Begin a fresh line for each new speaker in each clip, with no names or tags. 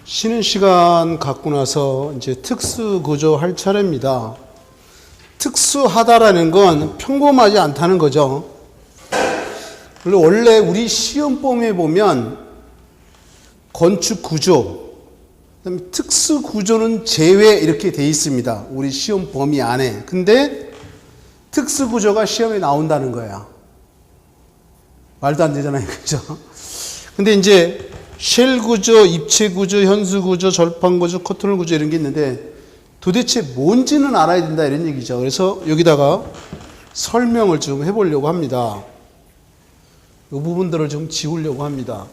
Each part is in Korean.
쉬는 시간 갖고 나서 이제 특수 구조 할 차례입니다. 특수하다라는 건 평범하지 않다는 거죠. 원래 우리 시험범위에 보면 건축 구조, 그다음에 특수 구조는 제외 이렇게 돼 있습니다. 우리 시험 범위 안에. 근데 특수 구조가 시험에 나온다는 거야. 말도 안 되잖아요, 그죠? 근데 이제 쉘 구조, 입체 구조, 현수 구조, 절판 구조, 컨트롤 구조 이런 게 있는데 도대체 뭔지는 알아야 된다 이런 얘기죠. 그래서 여기다가 설명을 좀 해보려고 합니다. 이 부분들을 좀 지우려고 합니다.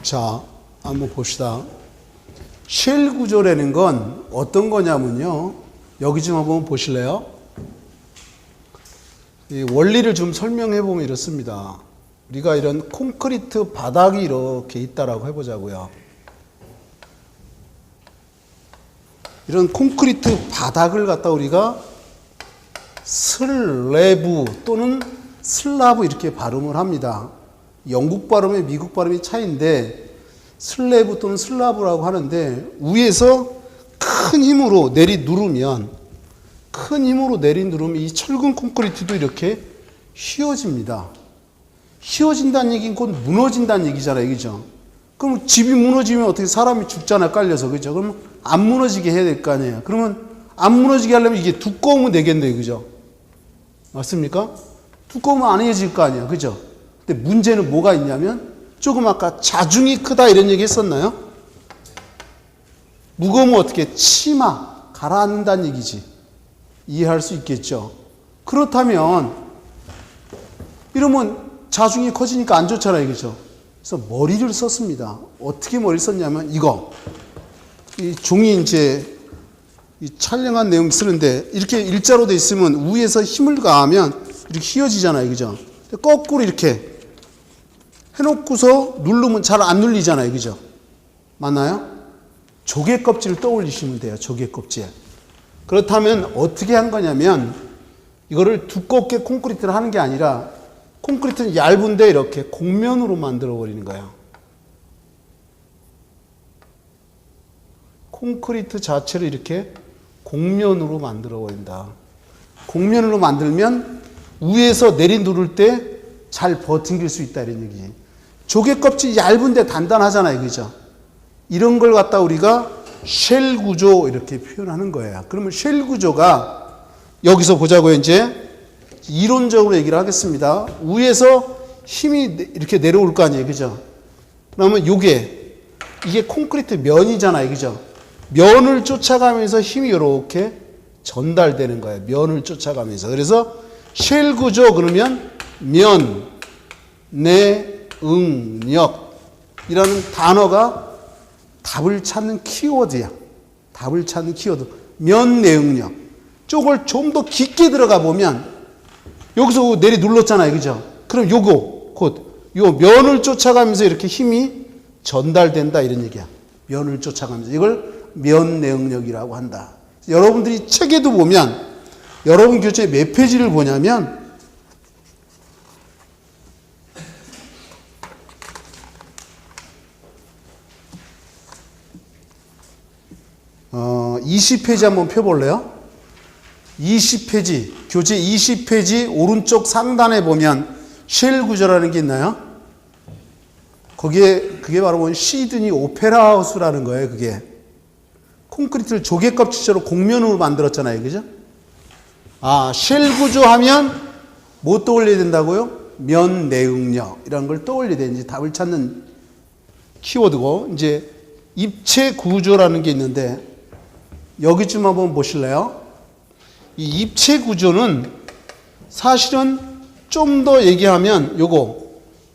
자, 한번 봅시다. 쉘 구조라는 건 어떤 거냐면요. 여기 좀 한번 보실래요? 이 원리를 좀 설명해 보면 이렇습니다. 우리가 이런 콘크리트 바닥이 이렇게 있다라고 해보자고요. 이런 콘크리트 바닥을 갖다 우리가 슬래브 또는 슬라브 이렇게 발음을 합니다. 영국 발음에 미국 발음이 차이인데 슬래브 또는 슬라브라고 하는데 위에서 큰 힘으로 누르면 이 철근 콘크리트도 이렇게 휘어집니다. 휘어진다는 얘기는 곧 무너진다는 얘기잖아요. 그죠? 그럼 집이 무너지면 어떻게 사람이 죽잖아, 깔려서. 그죠? 그럼 안 무너지게 해야 될 거 아니에요. 그러면 안 무너지게 하려면 이게 두꺼우면 되겠네요. 그죠? 맞습니까? 두꺼우면 안 해질 거 아니에요. 그죠? 근데 문제는 뭐가 있냐면 조금 아까 자중이 크다 이런 얘기 했었나요? 무거우면 어떻게 치마 가라앉는다는 얘기지. 이해할 수 있겠죠. 그렇다면 이러면 자중이 커지니까 안 좋잖아요. 그죠? 그래서 머리를 썼습니다. 어떻게 머리를 썼냐면 이거 이 종이 이제 이 촬영한 내용 쓰는데 이렇게 일자로 돼 있으면 위에서 힘을 가하면 이렇게 휘어지잖아요. 그죠? 거꾸로 이렇게 해놓고서 누르면 잘 안 눌리잖아요. 그죠? 맞나요? 조개 껍질을 떠올리시면 돼요. 조개 껍질. 그렇다면 어떻게 한 거냐면 이거를 두껍게 콘크리트를 하는 게 아니라 콘크리트는 얇은데 이렇게 곡면으로 만들어 버리는 거예요. 콘크리트 자체를 이렇게 곡면으로 만들어 버린다. 곡면으로 만들면 위에서 누를 때 잘 버팅길 수 있다 이런 얘기지. 조개 껍질이 얇은데 단단하잖아요. 그죠? 이런 걸 갖다 우리가 쉘 구조 이렇게 표현하는 거예요. 그러면 쉘 구조가 여기서 보자고요. 이제 이론적으로 얘기를 하겠습니다. 위에서 힘이 이렇게 내려올 거 아니에요. 그죠? 그러면 이게 콘크리트 면이잖아요. 그죠? 면을 쫓아가면서 힘이 이렇게 전달되는 거예요. 면을 쫓아가면서. 그래서 쉘 구조 그러면 면, 내응력 이라는 단어가 답을 찾는 키워드야. 답을 찾는 키워드. 면, 내응력. 쪽을 좀 더 깊게 들어가 보면 여기서 눌렀잖아요. 그죠? 그럼 요 면을 쫓아가면서 이렇게 힘이 전달된다 이런 얘기야. 면을 쫓아가면서. 이걸 면, 내응력이라고 한다. 여러분들이 책에도 보면 여러분 교재 몇 페이지를 보냐면 20페이지 한번 펴볼래요? 20페이지, 교재 20페이지 오른쪽 상단에 보면 쉘 구조라는 게 있나요? 그게 바로 시드니 오페라 하우스라는 거예요. 그게 콘크리트를 조개 껍질처럼 곡면으로 만들었잖아요. 그죠? 쉘 구조 하면 뭐 떠올려야 된다고요? 면, 내응력 이런 걸 떠올려야 되는지 답을 찾는 키워드고, 이제 입체 구조라는 게 있는데 여기 좀 한번 보실래요? 이 입체 구조는 사실은 좀 더 얘기하면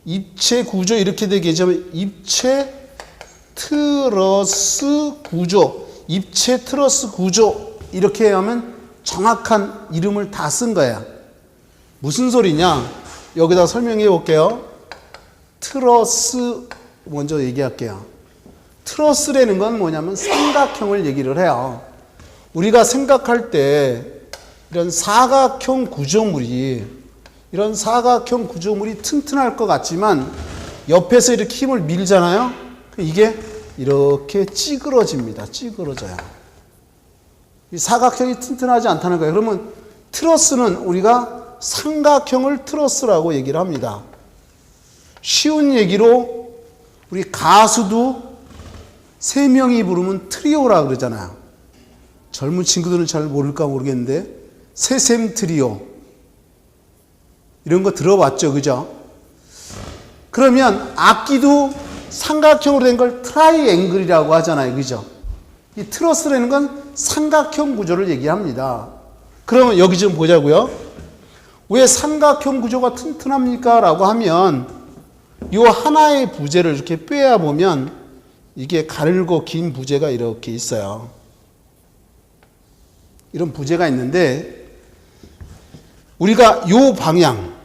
입체 구조 이렇게 되겠지만 입체 트러스 구조, 입체 트러스 구조 이렇게 하면 정확한 이름을 다 쓴 거야. 무슨 소리냐? 여기다 설명해 볼게요. 트러스 먼저 얘기할게요. 트러스라는 건 뭐냐면 삼각형을 얘기를 해요. 우리가 생각할 때 이런 사각형 구조물이 튼튼할 것 같지만 옆에서 이렇게 힘을 밀잖아요. 이게 이렇게 찌그러집니다. 찌그러져요. 이 사각형이 튼튼하지 않다는 거예요. 그러면 트러스는 우리가 삼각형을 트러스라고 얘기를 합니다. 쉬운 얘기로 우리 가수도 세 명이 부르면 트리오라 그러잖아요. 젊은 친구들은 잘 모를까 모르겠는데 새샘 트리오 이런 거 들어봤죠, 그죠? 그러면 악기도 삼각형으로 된 걸 트라이앵글이라고 하잖아요, 그죠? 이 트러스라는 건 삼각형 구조를 얘기합니다. 그러면 여기 좀 보자고요. 왜 삼각형 구조가 튼튼합니까? 라고 하면 이 하나의 부재를 이렇게 빼야 보면 이게 가늘고 긴 부재가 이렇게 있어요. 이런 부재가 있는데 우리가 요 방향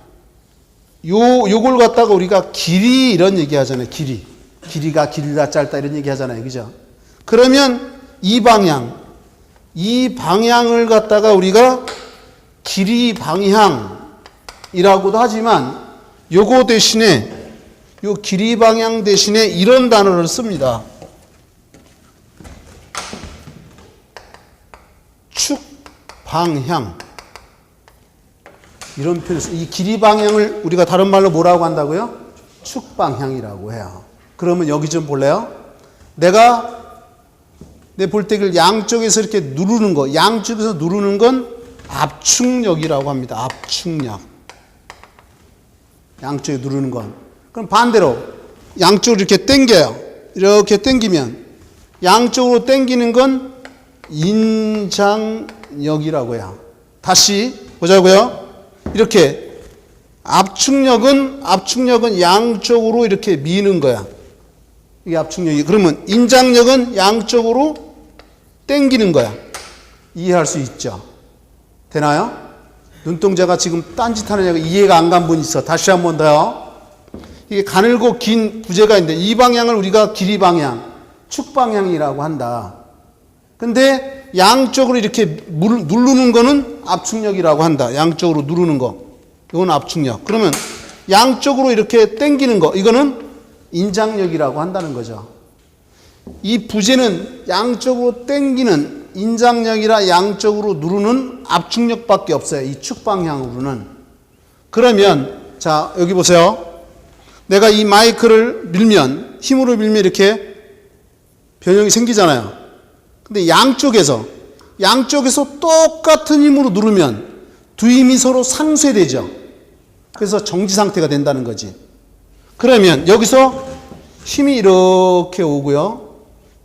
요걸 갖다가 우리가 길이 이런 얘기 하잖아요. 길이가 길다 짧다 이런 얘기 하잖아요. 그죠? 그러면 이 방향을 갖다가 우리가 길이 방향이라고도 하지만 요거 대신에 요 길이 방향 대신에 이런 단어를 씁니다. 축 방향. 이런 표현을 써요. 이 길이 방향을 우리가 다른 말로 뭐라고 한다고요? 축 방향이라고 해요. 그러면 여기 좀 볼래요? 내가 내 볼때기를 양쪽에서 이렇게 누르는 거, 양쪽에서 누르는 건 압축력이라고 합니다. 압축력. 양쪽에 누르는 건. 그럼 반대로 양쪽으로 이렇게 당겨요. 이렇게 당기면 양쪽으로 당기는 건 인장력이라고 해요. 다시 보자고요. 이렇게 압축력은 양쪽으로 이렇게 미는 거야. 이게 압축력이. 그러면 인장력은 양쪽으로 당기는 거야. 이해할 수 있죠? 되나요? 눈동자가 지금 딴짓하는 애가 이해가 안 간 분 있어. 다시 한 번 더요. 이게 가늘고 긴 부재가 있는데 이 방향을 우리가 길이 방향, 축 방향이라고 한다. 근데 양쪽으로 이렇게 누르는 거는 압축력이라고 한다. 양쪽으로 누르는 거. 이건 압축력. 그러면 양쪽으로 이렇게 당기는 거. 이거는 인장력이라고 한다는 거죠. 이 부재는 양쪽으로 당기는 인장력이라 양쪽으로 누르는 압축력밖에 없어요. 이 축 방향으로는. 그러면 자, 여기 보세요. 내가 이 마이크를 밀면, 힘으로 밀면 이렇게 변형이 생기잖아요. 근데 양쪽에서 똑같은 힘으로 누르면 두 힘이 서로 상쇄되죠. 그래서 정지 상태가 된다는 거지. 그러면 여기서 힘이 이렇게 오고요.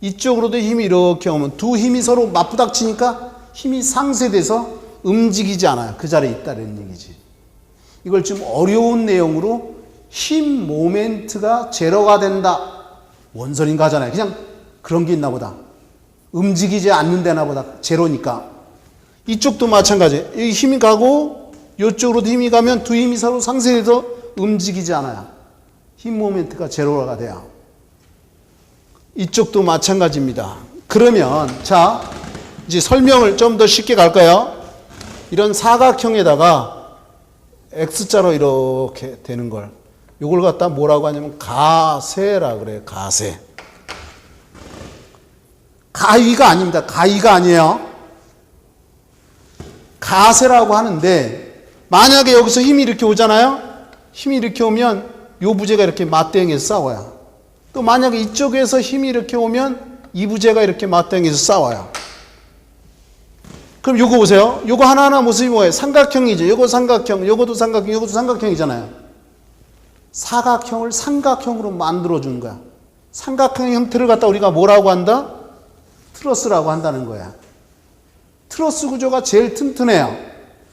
이쪽으로도 힘이 이렇게 오면 두 힘이 서로 맞부닥치니까 힘이 상쇄돼서 움직이지 않아요. 그 자리에 있다는 얘기지. 이걸 좀 어려운 내용으로 힘 모멘트가 제로가 된다. 뭔 소린가 하잖아요. 그냥 그런 게 있나 보다. 움직이지 않는 데나 보다. 제로니까. 이쪽도 마찬가지. 여기 힘이 가고 이쪽으로도 힘이 가면 두 힘이 서로 상쇄해서 움직이지 않아요. 힘 모멘트가 제로가 돼요. 이쪽도 마찬가지입니다. 그러면 자 이제 설명을 좀 더 쉽게 갈까요? 이런 사각형에다가 X자로 이렇게 되는 걸 이걸 갖다 뭐라고 하냐면 가세라 그래요. 가세. 가위가 아닙니다. 가위가 아니에요. 가세라고 하는데 만약에 여기서 힘이 이렇게 오잖아요. 힘이 이렇게 오면 요 부재가 이렇게 맞대응해서 싸워요. 또 만약에 이쪽에서 힘이 이렇게 오면 이 부재가 이렇게 맞대응해서 싸워요. 그럼 요거 보세요. 요거 하나하나 모습이 뭐예요? 삼각형이죠. 요거 삼각형, 요것도 삼각형, 요것도 삼각형이잖아요. 사각형을 삼각형으로 만들어주는 거야. 삼각형 형태를 갖다 우리가 뭐라고 한다? 트러스라고 한다는 거야. 트러스 구조가 제일 튼튼해요.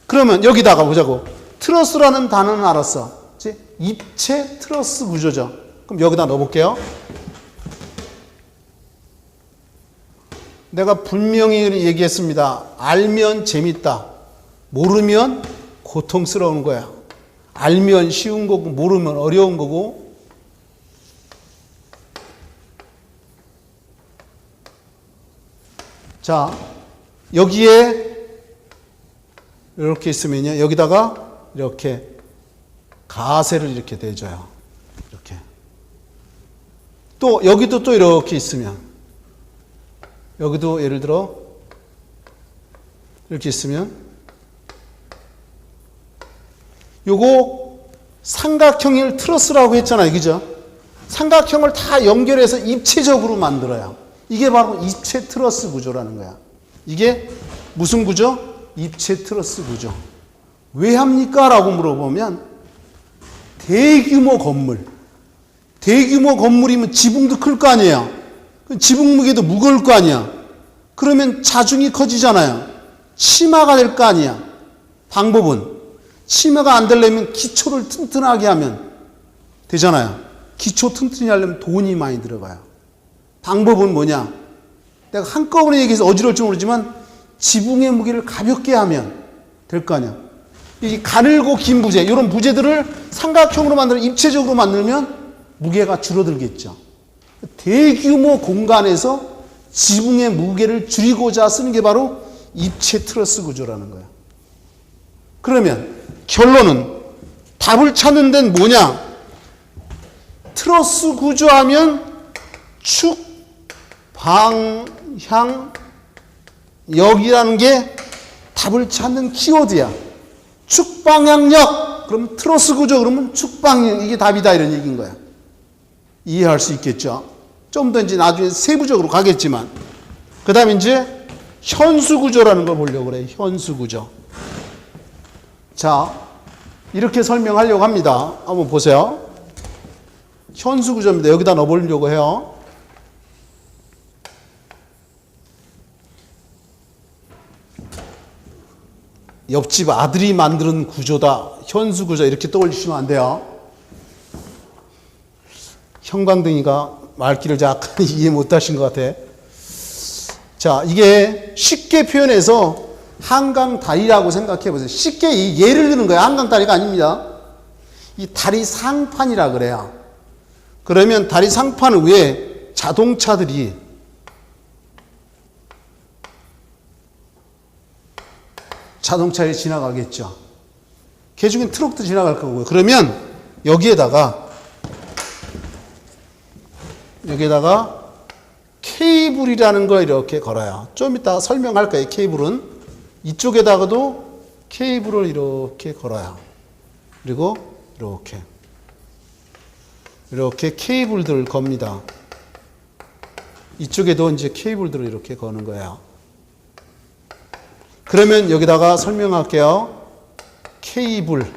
그러면 여기다가 보자고. 트러스라는 단어는 알았어. 입체 트러스 구조죠. 그럼 여기다 넣어볼게요. 내가 분명히 얘기했습니다. 알면 재밌다. 모르면 고통스러운 거야. 알면 쉬운 거고, 모르면 어려운 거고. 자, 여기에 이렇게 있으면요. 여기다가 이렇게 가세를 이렇게 대줘요. 이렇게. 또 여기도 또 이렇게 있으면, 여기도 예를 들어 이렇게 있으면, 요거 삼각형을 트러스라고 했잖아요. 그죠? 삼각형을 다 연결해서 입체적으로 만들어요. 이게 바로 입체 트러스 구조라는 거야. 이게 무슨 구조? 입체 트러스 구조. 왜 합니까? 라고 물어보면, 대규모 건물이면 지붕도 클 거 아니에요. 지붕 무게도 무거울 거 아니야. 그러면 자중이 커지잖아요. 치마가 될 거 아니야. 방법은 치마가 안 되려면 기초를 튼튼하게 하면 되잖아요. 기초 튼튼히 하려면 돈이 많이 들어가요. 방법은 뭐냐? 내가 한꺼번에 얘기해서 어지러울지 모르지만 지붕의 무게를 가볍게 하면 될 거 아니야. 이 가늘고 긴 부재, 이런 부재들을 삼각형으로 만들어 입체적으로 만들면 무게가 줄어들겠죠. 대규모 공간에서 지붕의 무게를 줄이고자 쓰는 게 바로 입체 트러스 구조라는 거야. 그러면 결론은, 답을 찾는 데는 뭐냐? 트러스 구조하면 축, 방향, 역이라는 게 답을 찾는 키워드야. 축방향력, 그럼 트러스 구조, 그러면 축방향, 이게 답이다, 이런 얘기인 거야. 이해할 수 있겠죠? 좀 더 이제 나중에 세부적으로 가겠지만, 그 다음에 이제 현수 구조라는 걸 보려고 그래요. 현수 구조. 자, 이렇게 설명하려고 합니다. 한번 보세요. 현수 구조입니다. 여기다 넣어보려고 해요. 옆집 아들이 만드는 구조다. 현수 구조, 이렇게 떠올리시면 안 돼요. 형광등이가 말귀를 약간 이해 못하신 것 같아. 자, 이게 쉽게 표현해서 한강다리라고 생각해 보세요. 쉽게 예를 드는 거예요. 한강다리가 아닙니다. 이 다리 상판이라 그래요. 그러면 다리 상판 위에 자동차들이 자동차에 지나가겠죠. 그 중엔 트럭도 지나갈 거고요. 그러면 여기에다가 케이블이라는 걸 이렇게 걸어요. 좀 이따 설명할 거예요. 케이블은 이쪽에다가도 케이블을 이렇게 걸어요. 그리고 이렇게 케이블들을 겁니다. 이쪽에도 이제 케이블들을 이렇게 거는 거예요. 그러면 여기다가 설명할게요. 케이블.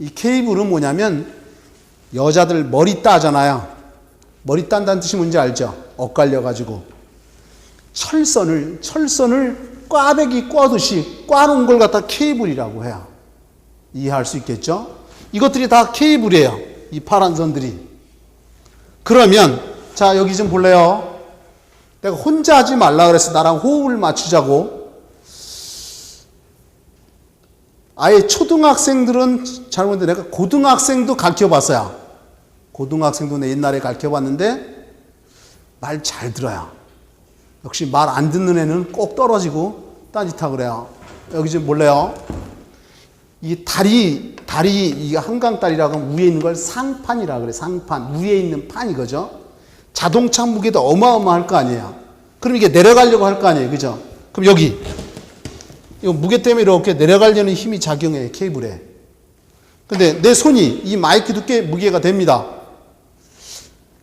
이 케이블은 뭐냐면 여자들 머리 따잖아요. 머리 딴다는 뜻이 뭔지 알죠? 엇갈려가지고. 철선을 꽈배기 꽈듯이 꽈놓은 걸 갖다 케이블이라고 해요. 이해할 수 있겠죠? 이것들이 다 케이블이에요. 이 파란 선들이. 그러면, 자, 여기 좀 볼래요? 내가 혼자 하지 말라 그랬어. 나랑 호흡을 맞추자고. 아예 초등학생들은 잘 모르는데 내가 고등학생도 가르쳐 봤어요. 고등학생도 내 옛날에 가르쳐 봤는데 말 잘 들어요. 역시 말 안 듣는 애는 꼭 떨어지고 딴짓하고 그래요. 여기 좀 볼래요? 이 다리, 이 한강다리라고 하면 위에 있는 걸 상판이라고 그래. 상판. 위에 있는 판 이거죠. 자동차 무게도 어마어마할 거 아니에요. 그럼 이게 내려가려고 할 거 아니에요. 그죠? 그럼 여기. 이 무게 때문에 이렇게 내려가려는 힘이 작용해요. 케이블에. 근데 내 손이 이 마이크도 꽤 무게가 됩니다.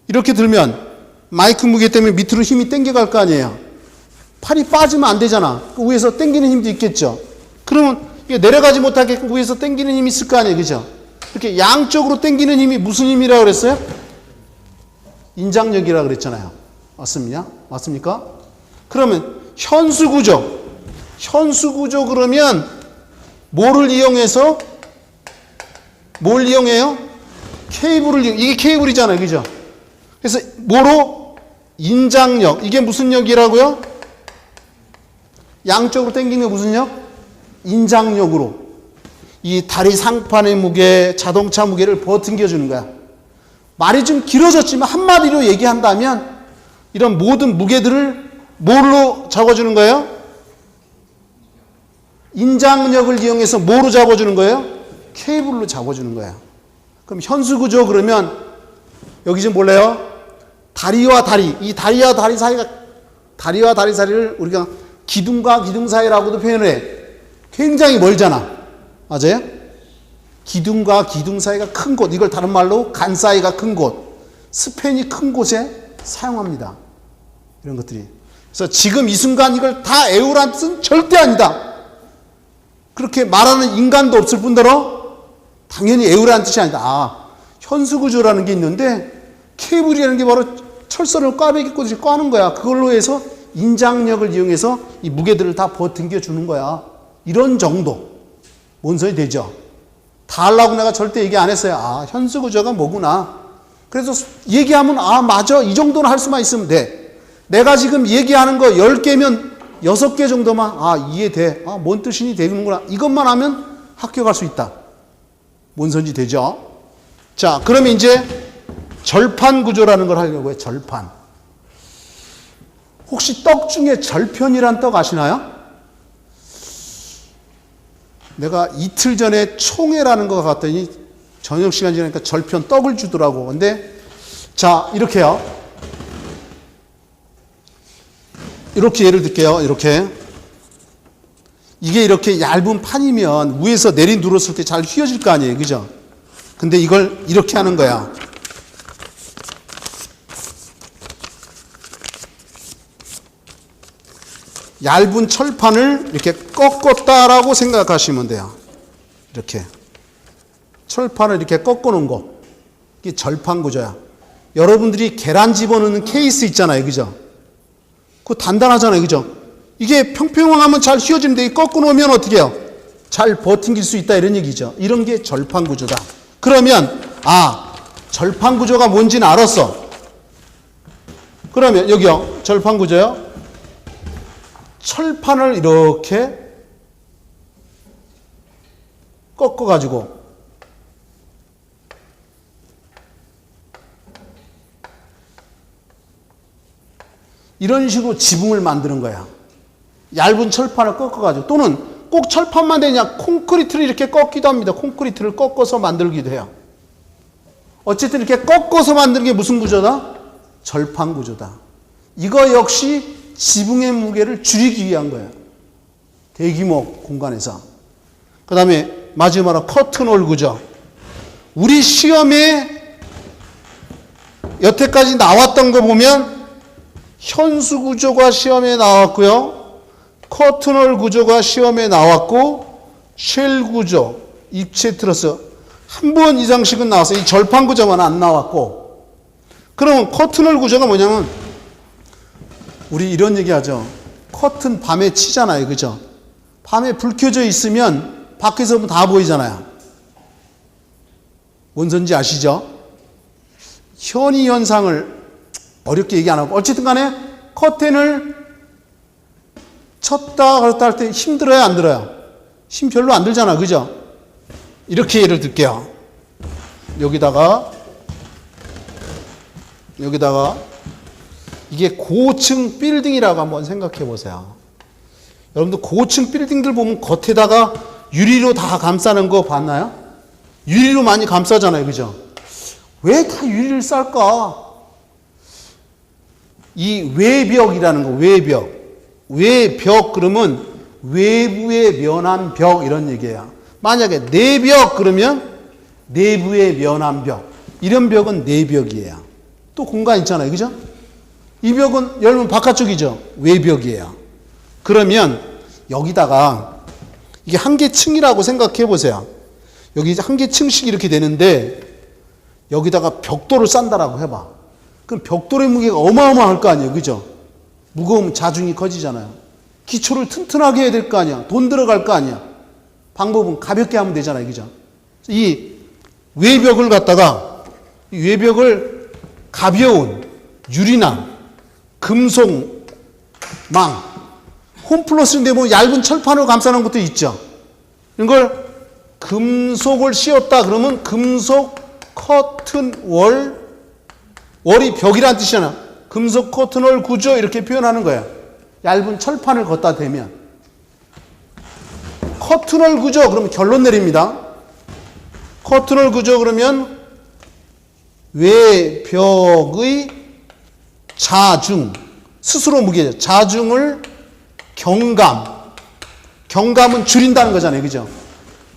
이렇게 들면 마이크 무게 때문에 밑으로 힘이 당겨갈 거 아니에요. 팔이 빠지면 안 되잖아. 그 위에서 당기는 힘도 있겠죠. 그러면 이게 내려가지 못하게끔 위에서 당기는 힘이 있을 거 아니에요. 그죠? 이렇게 양쪽으로 당기는 힘이 무슨 힘이라고 그랬어요? 인장력이라고 그랬잖아요. 맞습니까? 그러면 현수구조 그러면 뭘 이용해요? 케이블을 이게 케이블이잖아요. 그죠? 그래서 뭐로? 인장력. 이게 무슨 역이라고요? 양쪽으로 당기는 게 무슨 역? 인장력으로. 이 다리 상판의 무게, 자동차 무게를 버팅겨 주는 거야. 말이 좀 길어졌지만 한마디로 얘기한다면 이런 모든 무게들을 뭘로 잡아주는 거예요? 인장력을 이용해서 뭐로 잡아주는 거예요? 케이블로 잡아주는 거예요. 그럼 현수구조 그러면 여기 좀 볼래요? 다리와 다리, 이 다리와 다리 사이가, 다리와 다리 사이를 우리가 기둥과 기둥 사이라고도 표현을 해. 굉장히 멀잖아. 맞아요? 기둥과 기둥 사이가 큰 곳, 이걸 다른 말로 간 사이가 큰 곳, 스팬이 큰 곳에 사용합니다. 이런 것들이. 그래서 지금 이 순간 이걸 다 애우라는 뜻은 절대 아니다. 그렇게 말하는 인간도 없을 뿐더러 당연히 애우라는 뜻이 아니다. 아, 현수구조라는 게 있는데 케이블이라는 게 바로 철선을 꽈배기 꽂듯이 꽈는 거야. 그걸로 해서 인장력을 이용해서 이 무게들을 다 버팅겨 주는 거야. 이런 정도. 뭔 소리 되죠? 다 하려고 내가 절대 얘기 안 했어요. 아, 현수구조가 뭐구나. 그래서 얘기하면 아, 맞아. 이 정도는 할 수만 있으면 돼. 내가 지금 얘기하는 거 10개면 6개 정도만 아, 이해돼. 아, 뭔 뜻이니 되는구나. 이것만 하면 학교 갈 수 있다. 뭔 소리인지 되죠? 자, 그러면 이제 절판 구조라는 걸 하려고 해요. 절판. 혹시 떡 중에 절편이란 떡 아시나요? 내가 이틀 전에 총회라는 거 갔더니 저녁 시간 지나니까 절편 떡을 주더라고. 근데 자, 이렇게요. 이렇게 예를 들게요. 이렇게. 이게 이렇게 얇은 판이면 위에서 내린 누렀을 때 잘 휘어질 거 아니에요. 그죠? 근데 이걸 이렇게 하는 거야. 얇은 철판을 이렇게 꺾었다라고 생각하시면 돼요. 이렇게. 철판을 이렇게 꺾어 놓은 거. 이게 절판 구조야. 여러분들이 계란 집어넣는 케이스 있잖아요. 그죠? 그거 단단하잖아요. 그죠? 이게 평평하면 잘 휘어지는데 이 꺾어 놓으면 어떻게 해요? 잘 버팅길 수 있다 이런 얘기죠. 이런 게 절판 구조다. 그러면 아, 절판 구조가 뭔지는 알았어. 그러면 여기요. 절판 구조요. 철판을 이렇게 꺾어가지고 이런 식으로 지붕을 만드는 거야. 얇은 철판을 꺾어가지고. 또는 꼭 철판만 되냐, 콘크리트를 이렇게 꺾기도 합니다. 콘크리트를 꺾어서 만들기도 해요. 어쨌든 이렇게 꺾어서 만드는 게 무슨 구조다? 절판 구조다. 이거 역시 지붕의 무게를 줄이기 위한 거예요. 대규모 공간에서. 그 다음에 마지막으로 커튼홀 구조. 우리 시험에 여태까지 나왔던 거 보면 현수 구조가 시험에 나왔고요. 커튼홀 구조가 시험에 나왔고 쉘 구조, 입체 트러스 한 번 이상씩은 나왔어요. 이 절판 구조만 안 나왔고. 그러면 커튼홀 구조가 뭐냐면 우리 이런 얘기 하죠. 커튼 밤에 치잖아요. 그죠? 밤에 불 켜져 있으면 밖에서 보면 다 보이잖아요. 뭔 소리인지 아시죠? 현이 현상을 어렵게 얘기 안 하고 어쨌든 간에 커튼을 쳤다 그렇다 할 때 힘들어요? 안 들어요? 힘 별로 안 들잖아. 그죠? 이렇게 예를 들게요. 여기다가 이게 고층 빌딩이라고 한번 생각해 보세요. 여러분들 고층 빌딩들 보면 겉에다가 유리로 다 감싸는 거 봤나요? 유리로 많이 감싸잖아요. 그죠? 왜 다 유리를 쌀까? 이 외벽이라는 거, 외벽. 외벽 그러면 외부에 면한 벽 이런 얘기예요. 만약에 내벽 그러면 내부에 면한 벽. 이런 벽은 내벽이에요. 또 공간 있잖아요. 그죠? 이 벽은 열면 바깥쪽이죠. 외벽이에요. 그러면 여기다가 이게 한 개 층이라고 생각해 보세요. 여기 한 개 층씩 이렇게 되는데 여기다가 벽돌을 싼다라고 해봐. 그럼 벽돌의 무게가 어마어마할 거 아니에요. 그죠? 무거우면 자중이 커지잖아요. 기초를 튼튼하게 해야 될 거 아니야. 돈 들어갈 거 아니야. 방법은 가볍게 하면 되잖아요. 그죠? 이 외벽을 갖다가 이 외벽을 가벼운 유리나 금속망, 홈플러스인데 뭐 얇은 철판으로 감싸는 것도 있죠. 이걸 금속을 씌웠다 그러면 금속 커튼 월이 벽이라는 뜻이잖아. 금속 커튼홀 구조 이렇게 표현하는 거야. 얇은 철판을 걷다 대면 커튼홀 구조 그러면 결론 내립니다. 커튼홀 구조 그러면 외벽의 자중 스스로 무게 자중을 경감은 줄인다는 거잖아요. 그죠?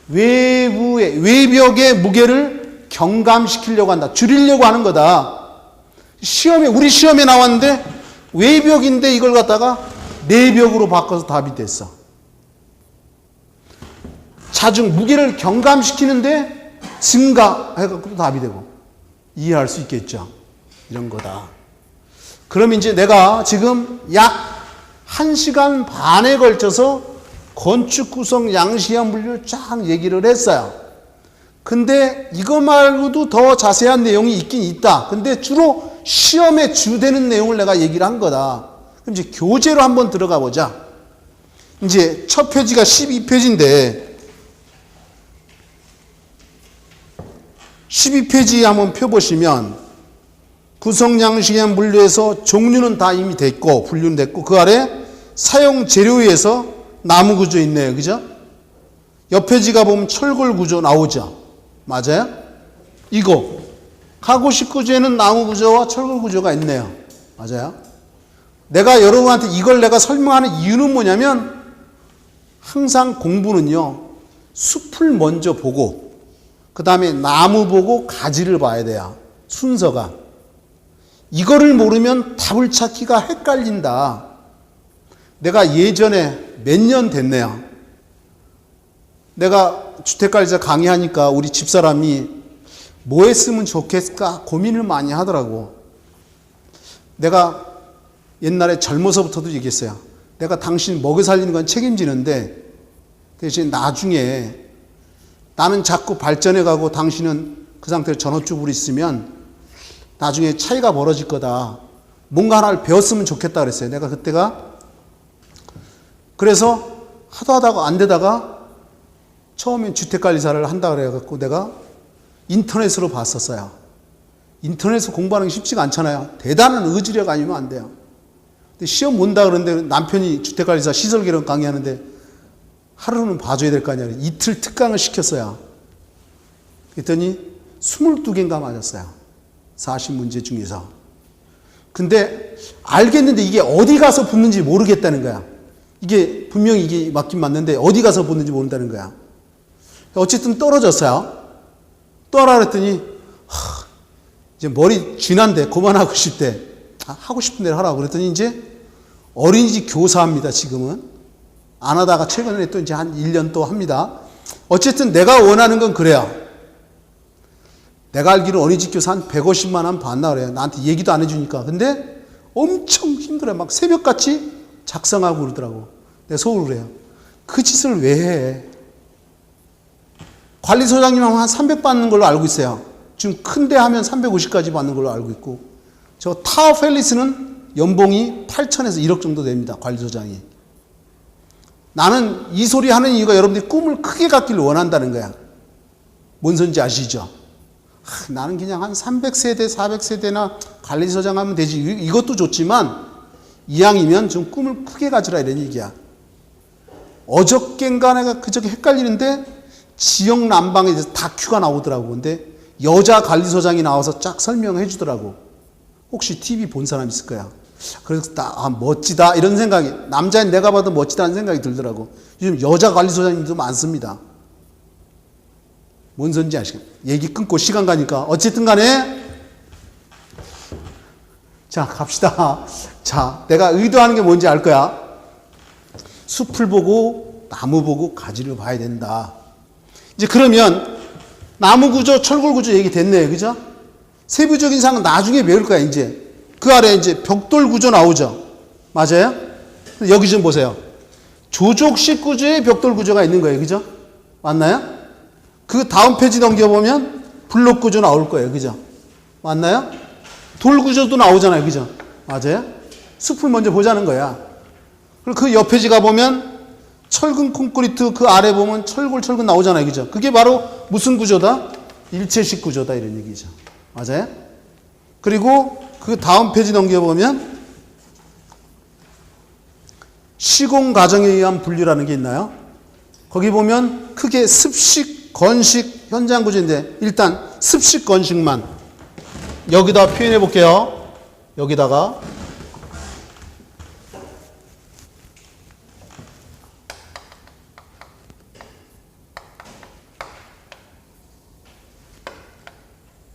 외벽의 무게를 경감시키려고 한다. 줄이려고 하는 거다. 우리 시험에 나왔는데 외벽인데 이걸 갖다가 내벽으로 바꿔서 답이 됐어. 자중, 무게를 경감시키는데 증가해갖고 답이 되고. 이해할 수 있겠죠. 이런 거다. 그럼 이제 내가 지금 약 1시간 반에 걸쳐서 건축 구성 양시형 분류를 쫙 얘기를 했어요. 근데 이거 말고도 더 자세한 내용이 있긴 있다. 근데 주로 시험에 주되는 내용을 내가 얘기를 한 거다. 그럼 이제 교재로 한번 들어가 보자. 이제 첫 페이지가 12페이지인데 12페이지 한번 펴보시면 구성 양식형 분류에서 종류는 다 이미 됐고 분류는 됐고 그 아래 사용 재료에서 나무 구조 있네요. 그죠? 옆 페이지가 보면 철골 구조 나오죠. 맞아요? 이거 가구식 구조에는 나무 구조와 철골 구조가 있네요. 맞아요? 내가 여러분한테 이걸 내가 설명하는 이유는 뭐냐면 항상 공부는요 숲을 먼저 보고 그 다음에 나무 보고 가지를 봐야 돼요. 순서가. 이거를 모르면 답을 찾기가 헷갈린다. 내가 예전에 몇 년 됐네요. 내가 주택관리사 강의하니까 우리 집사람이 뭐 했으면 좋겠을까 고민을 많이 하더라고. 내가 옛날에 젊어서부터도 얘기했어요. 내가 당신 먹여 살리는 건 책임지는데 대신 나중에 나는 자꾸 발전해 가고 당신은 그 상태로 전업주부로 있으면 나중에 차이가 벌어질 거다. 뭔가 하나를 배웠으면 좋겠다 그랬어요. 내가 그때가 그래서 하도 하다가 안 되다가 처음엔 주택관리사를 한다 그래갖고 내가 인터넷으로 봤었어요. 인터넷에서 공부하는 게 쉽지가 않잖아요. 대단한 의지력 아니면 안 돼요. 근데 시험 본다 그러는데 남편이 주택관리사 시설개론 강의하는데 하루는 봐줘야 될 거 아니야. 이틀 특강을 시켰어요. 그랬더니 22개인가 맞았어요. 40문제 중에서. 근데 알겠는데 이게 어디 가서 붙는지 모르겠다는 거야. 이게 분명히 이게 맞긴 맞는데 어디 가서 붙는지 모른다는 거야. 어쨌든 떨어졌어요. 또 하라 그랬더니 이제 머리 쥐난데 그만하고 싶대. 하고 싶은 대로 하라고 그랬더니 이제 어린이집 교사합니다. 지금은. 안 하다가 최근에 또 이제 한 1년 또 합니다. 어쨌든 내가 원하는 건 그래요. 내가 알기로 어린이집 교사 한 150만 원 받나 그래요. 나한테 얘기도 안 해주니까. 근데 엄청 힘들어요. 막 새벽같이 작성하고 그러더라고. 내가 속으로 그래요. 그 짓을 왜 해? 관리소장님 하면 한 300 받는 걸로 알고 있어요. 지금 큰데 하면 350까지 받는 걸로 알고 있고. 저 타워 팰리스는 연봉이 8천에서 1억 정도 됩니다. 관리소장이. 나는 이 소리 하는 이유가 여러분들이 꿈을 크게 갖기를 원한다는 거야. 뭔 소리인지 아시죠? 나는 그냥 한 300세대, 400세대나 관리소장 하면 되지. 이것도 좋지만 이왕이면 좀 꿈을 크게 가지라 이런 얘기야. 어저께인가 내가 그저께 헷갈리는데 지역 난방에 대해서 다큐가 나오더라고. 근데 여자 관리소장이 나와서 쫙 설명해 주더라고. 혹시 TV 본 사람 있을 거야. 그래서 멋지다 이런 생각이, 남자인 내가 봐도 멋지다는 생각이 들더라고. 요즘 여자 관리소장님도 많습니다. 뭔 소리인지 아시겠어요? 얘기 끊고 시간 가니까. 어쨌든 간에 자 갑시다. 자 내가 의도하는 게 뭔지 알 거야. 숲을 보고 나무 보고 가지를 봐야 된다. 이제 그러면 나무 구조, 철골 구조 얘기 됐네요. 그죠? 세부적인 사항은 나중에 배울 거야. 이제 그 아래 이제 벽돌 구조 나오죠. 맞아요? 여기 좀 보세요. 조족식 구조의 벽돌 구조가 있는 거예요. 그죠? 맞나요? 그 다음 페이지 넘겨보면 블록 구조 나올 거예요. 그죠? 맞나요? 돌 구조도 나오잖아요. 그죠? 맞아요? 숲을 먼저 보자는 거야. 그리고 그 옆 페이지 가보면 철근 콘크리트 그 아래 보면 철골 철근 나오잖아요. 그죠? 그게 바로 무슨 구조다? 일체식 구조다 이런 얘기죠. 맞아요? 그리고 그 다음 페이지 넘겨보면 시공 과정에 의한 분류라는 게 있나요? 거기 보면 크게 습식, 건식, 현장 구조인데 일단 습식, 건식만 여기다 표현해 볼게요. 여기다가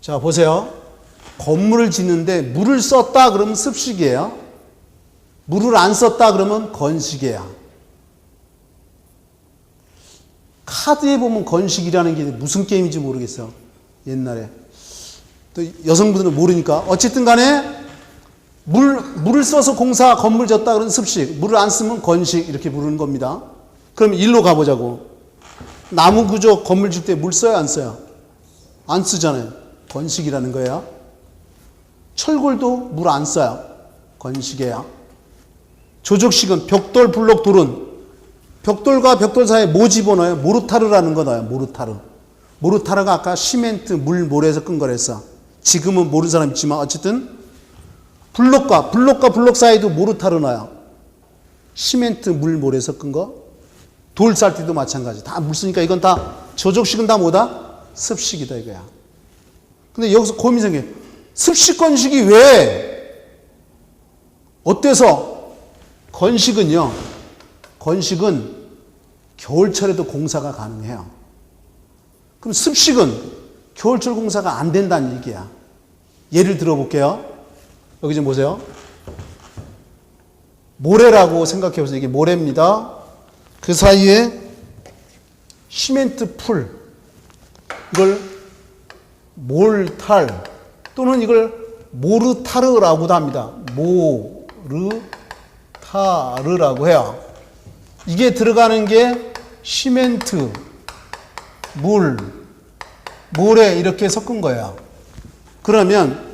자 보세요. 건물을 짓는데 물을 썼다 그러면 습식이에요. 물을 안 썼다 그러면 건식이에요. 카드에 보면 건식이라는 게 무슨 게임인지 모르겠어요. 옛날에. 또 여성분들은 모르니까. 어쨌든 간에 물을 써서 공사 건물 졌다 그러면 습식, 물을 안 쓰면 건식 이렇게 부르는 겁니다. 그럼 일로 가보자고. 나무 구조 건물 질 때 물 써요 안 써요? 안 쓰잖아요. 건식이라는 거예요. 철골도 물 안 써요. 건식이에요. 조적식은 벽돌, 블록, 돌은 벽돌과 벽돌 사이에 뭐 집어넣어요? 모르타르라는 거 넣어요. 모르타르. 모르타르가 아까 시멘트, 물, 모래에서 끈 거랬어. 지금은 모르는 사람 있지만 어쨌든 블록과 블록 사이에도 모르타르 넣어요. 시멘트, 물, 모래에서 끈 거. 돌 쌀 때도 마찬가지. 다 물 쓰니까 이건 다 조적식은 다 뭐다? 습식이다 이거야. 근데 여기서 고민이 생겨요. 습식, 건식이 왜? 어때서? 건식은요. 건식은 겨울철에도 공사가 가능해요. 그럼 습식은 겨울철 공사가 안 된다는 얘기야. 예를 들어 볼게요. 여기 좀 보세요. 모래라고 생각해 보세요. 이게 모래입니다. 그 사이에 시멘트 풀, 이걸 몰탈 또는 이걸 모르타르라고도 합니다. 모르타르라고 해요. 이게 들어가는 게 시멘트, 물, 모래 이렇게 섞은 거예요. 그러면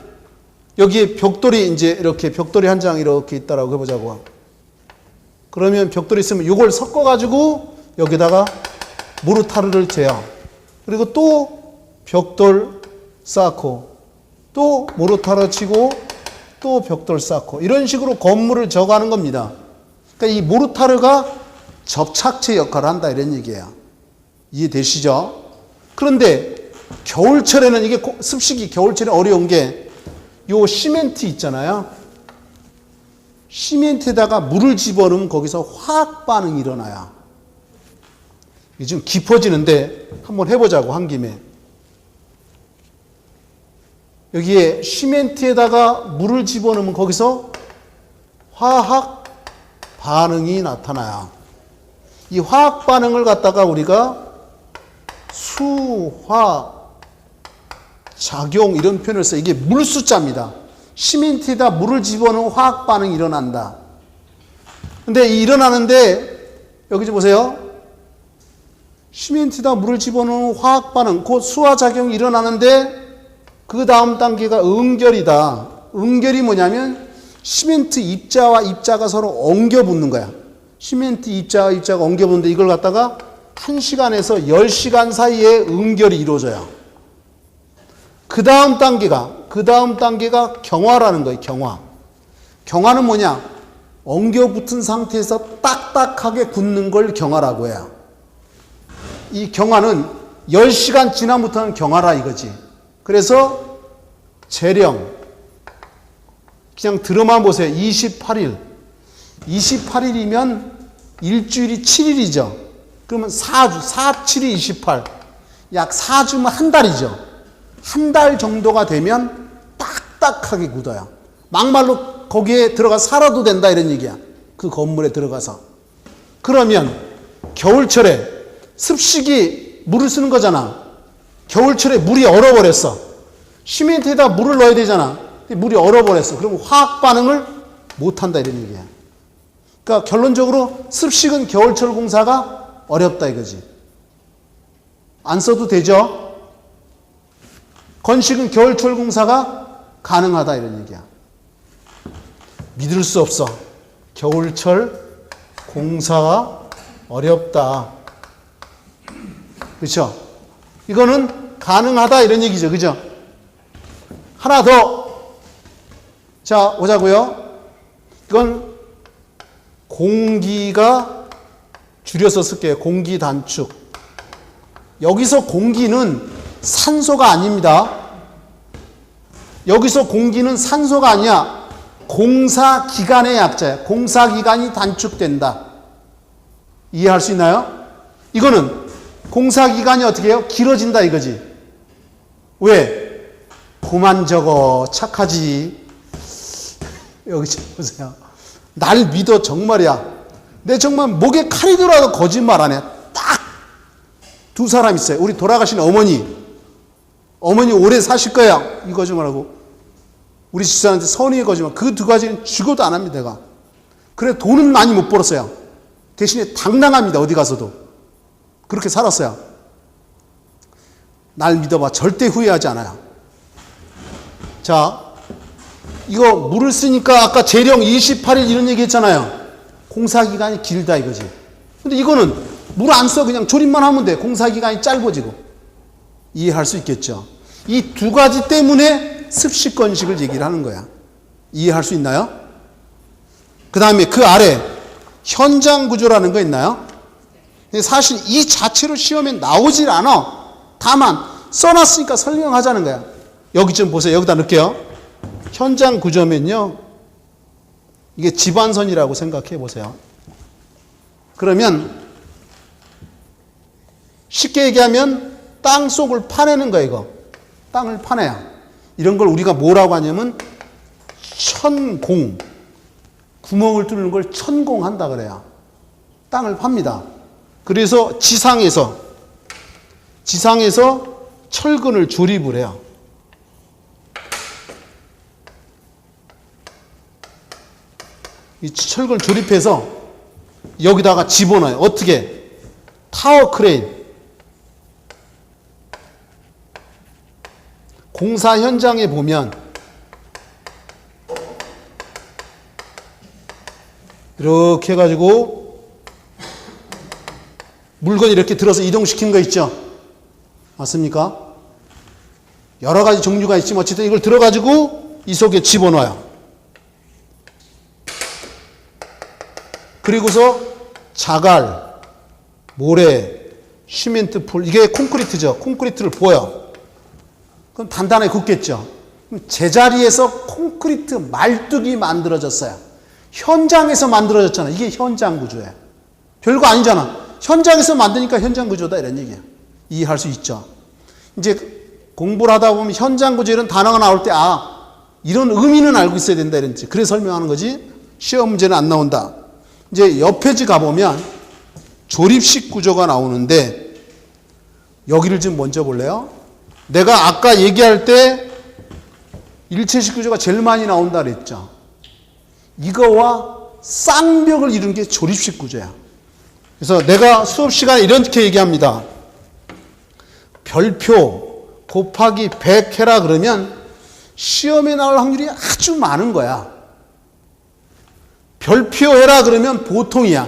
여기에 벽돌이 이제 이렇게 벽돌이 한 장 이렇게 있다라고 해보자고. 그러면 벽돌이 있으면 이걸 섞어가지고 여기다가 모르타르를 재요. 그리고 또 벽돌 쌓고 또 모르타르 치고 또 벽돌 쌓고 이런 식으로 건물을 져가는 겁니다. 그러니까 이 모르타르가 접착체 역할을 한다 이런 얘기예요. 이해되시죠? 그런데 겨울철에는 이게 습식이 겨울철에 어려운 게 요 시멘트 있잖아요. 시멘트에다가 물을 집어넣으면 거기서 화학 반응이 일어나요. 이게 좀 깊어지는데 한번 해보자고 한 김에. 여기에 시멘트에다가 물을 집어넣으면 거기서 화학 반응이 나타나요. 이 화학 반응을 갖다가 우리가 수화 작용 이런 표현을 써요. 이게 물수자입니다. 시멘트에다 물을 집어넣으면 화학 반응이 일어난다. 근데 일어나는데 여기 좀 보세요. 시멘트에다 물을 집어넣으면 화학 반응, 곧 수화 작용이 일어나는데 그 다음 단계가 응결이다. 응결이 뭐냐면 시멘트 입자와 입자가 서로 엉겨 붙는 거야. 시멘트 입자와 입자가 엉겨 붙는데 이걸 갖다가 1시간에서 10시간 사이에 응결이 이루어져요. 그 다음 단계가 경화라는 거예요. 경화. 경화는 뭐냐? 엉겨 붙은 상태에서 딱딱하게 굳는 걸 경화라고 해요. 이 경화는 10시간 지나부터는 경화라 이거지. 그래서 재령 그냥 들어만 보세요. 28일 28일이면 일주일이 7일이죠. 그러면 4주 4, 7이 28 약 4주면 한 달이죠. 한 달 정도가 되면 딱딱하게 굳어요. 막말로 거기에 들어가 살아도 된다 이런 얘기야. 그 건물에 들어가서. 그러면 겨울철에 습식이 물을 쓰는 거잖아. 겨울철에 물이 얼어버렸어. 시멘트에다 물을 넣어야 되잖아. 물이 얼어버렸어. 그러면 화학 반응을 못한다 이런 얘기야. 그러니까 결론적으로 습식은 겨울철 공사가 어렵다 이거지. 안 써도 되죠. 건식은 겨울철 공사가 가능하다 이런 얘기야. 믿을 수 없어. 겨울철 공사가 어렵다. 그렇죠? 이거는 가능하다 이런 얘기죠. 그죠? 하나 더. 자, 보자고요. 이건 공기가 줄여서 쓸게요. 공기 단축. 여기서 공기는 산소가 아닙니다. 여기서 공기는 산소가 아니야. 공사기간의 약자야. 공사기간이 단축된다. 이해할 수 있나요? 이거는 공사기간이 어떻게 해요? 길어진다 이거지. 왜? 그만 적어. 착하지. 여기 좀 보세요. 날 믿어 정말이야. 내 정말 목에 칼이 들어와도 거짓말 안 해. 딱 두 사람 있어요. 우리 돌아가신 어머니. 어머니 오래 사실 거야. 이 거짓말하고. 우리 집사람한테 선의의 거짓말. 그 두 가지는 죽어도 안 합니다. 내가. 그래 돈은 많이 못 벌었어요. 대신에 당당합니다. 어디 가서도. 그렇게 살았어요. 날 믿어봐. 절대 후회하지 않아요. 자, 이거 물을 쓰니까 아까 재령 28일 이런 얘기 했잖아요. 공사기간이 길다 이거지. 근데 이거는 물 안 써. 그냥 조립만 하면 돼. 공사기간이 짧아지고. 이해할 수 있겠죠. 이 두 가지 때문에 습식건식을 얘기를 하는 거야. 이해할 수 있나요? 그 다음에 그 아래 현장 구조라는 거 있나요? 사실 이 자체로 시험에 나오질 않아. 다만 써놨으니까 설명하자는 거야. 여기 좀 보세요. 여기다 넣을게요. 현장 구조면요. 이게 집안선이라고 생각해 보세요. 그러면 쉽게 얘기하면 땅 속을 파내는 거예요. 이거. 땅을 파내야. 이런 걸 우리가 뭐라고 하냐면 천공. 구멍을 뚫는 걸 천공한다 그래요. 땅을 팝니다. 그래서 지상에서 철근을 조립을 해요. 이 철근을 조립해서 여기다가 집어넣어요. 어떻게? 타워 크레인. 공사 현장에 보면 이렇게 해가지고 물건 이렇게 들어서 이동시키는 거 있죠? 맞습니까? 여러 가지 종류가 있지만 어쨌든 이걸 들어가지고 이 속에 집어넣어요. 그리고서 자갈, 모래, 시멘트 풀, 이게 콘크리트죠. 콘크리트를 부어요. 그럼 단단하게 굳겠죠. 그럼 제자리에서 콘크리트 말뚝이 만들어졌어요. 현장에서 만들어졌잖아. 이게 현장 구조예요. 별거 아니잖아. 현장에서 만드니까 현장 구조다 이런 얘기예요. 이해할 수 있죠. 이제 공부를 하다 보면 현장 구조 이런 단어가 나올 때 이런 의미는 알고 있어야 된다 이런지. 그래서 설명하는 거지. 시험 문제는 안 나온다. 이제 옆 페이지 가보면 조립식 구조가 나오는데 여기를 좀 먼저 볼래요? 내가 아까 얘기할 때 일체식 구조가 제일 많이 나온다 그랬죠. 이거와 쌍벽을 이룬 게 조립식 구조야. 그래서 내가 수업 시간에 이렇게 얘기합니다. 별표 곱하기 100 해라 그러면 시험에 나올 확률이 아주 많은 거야. 별표 해라 그러면 보통이야.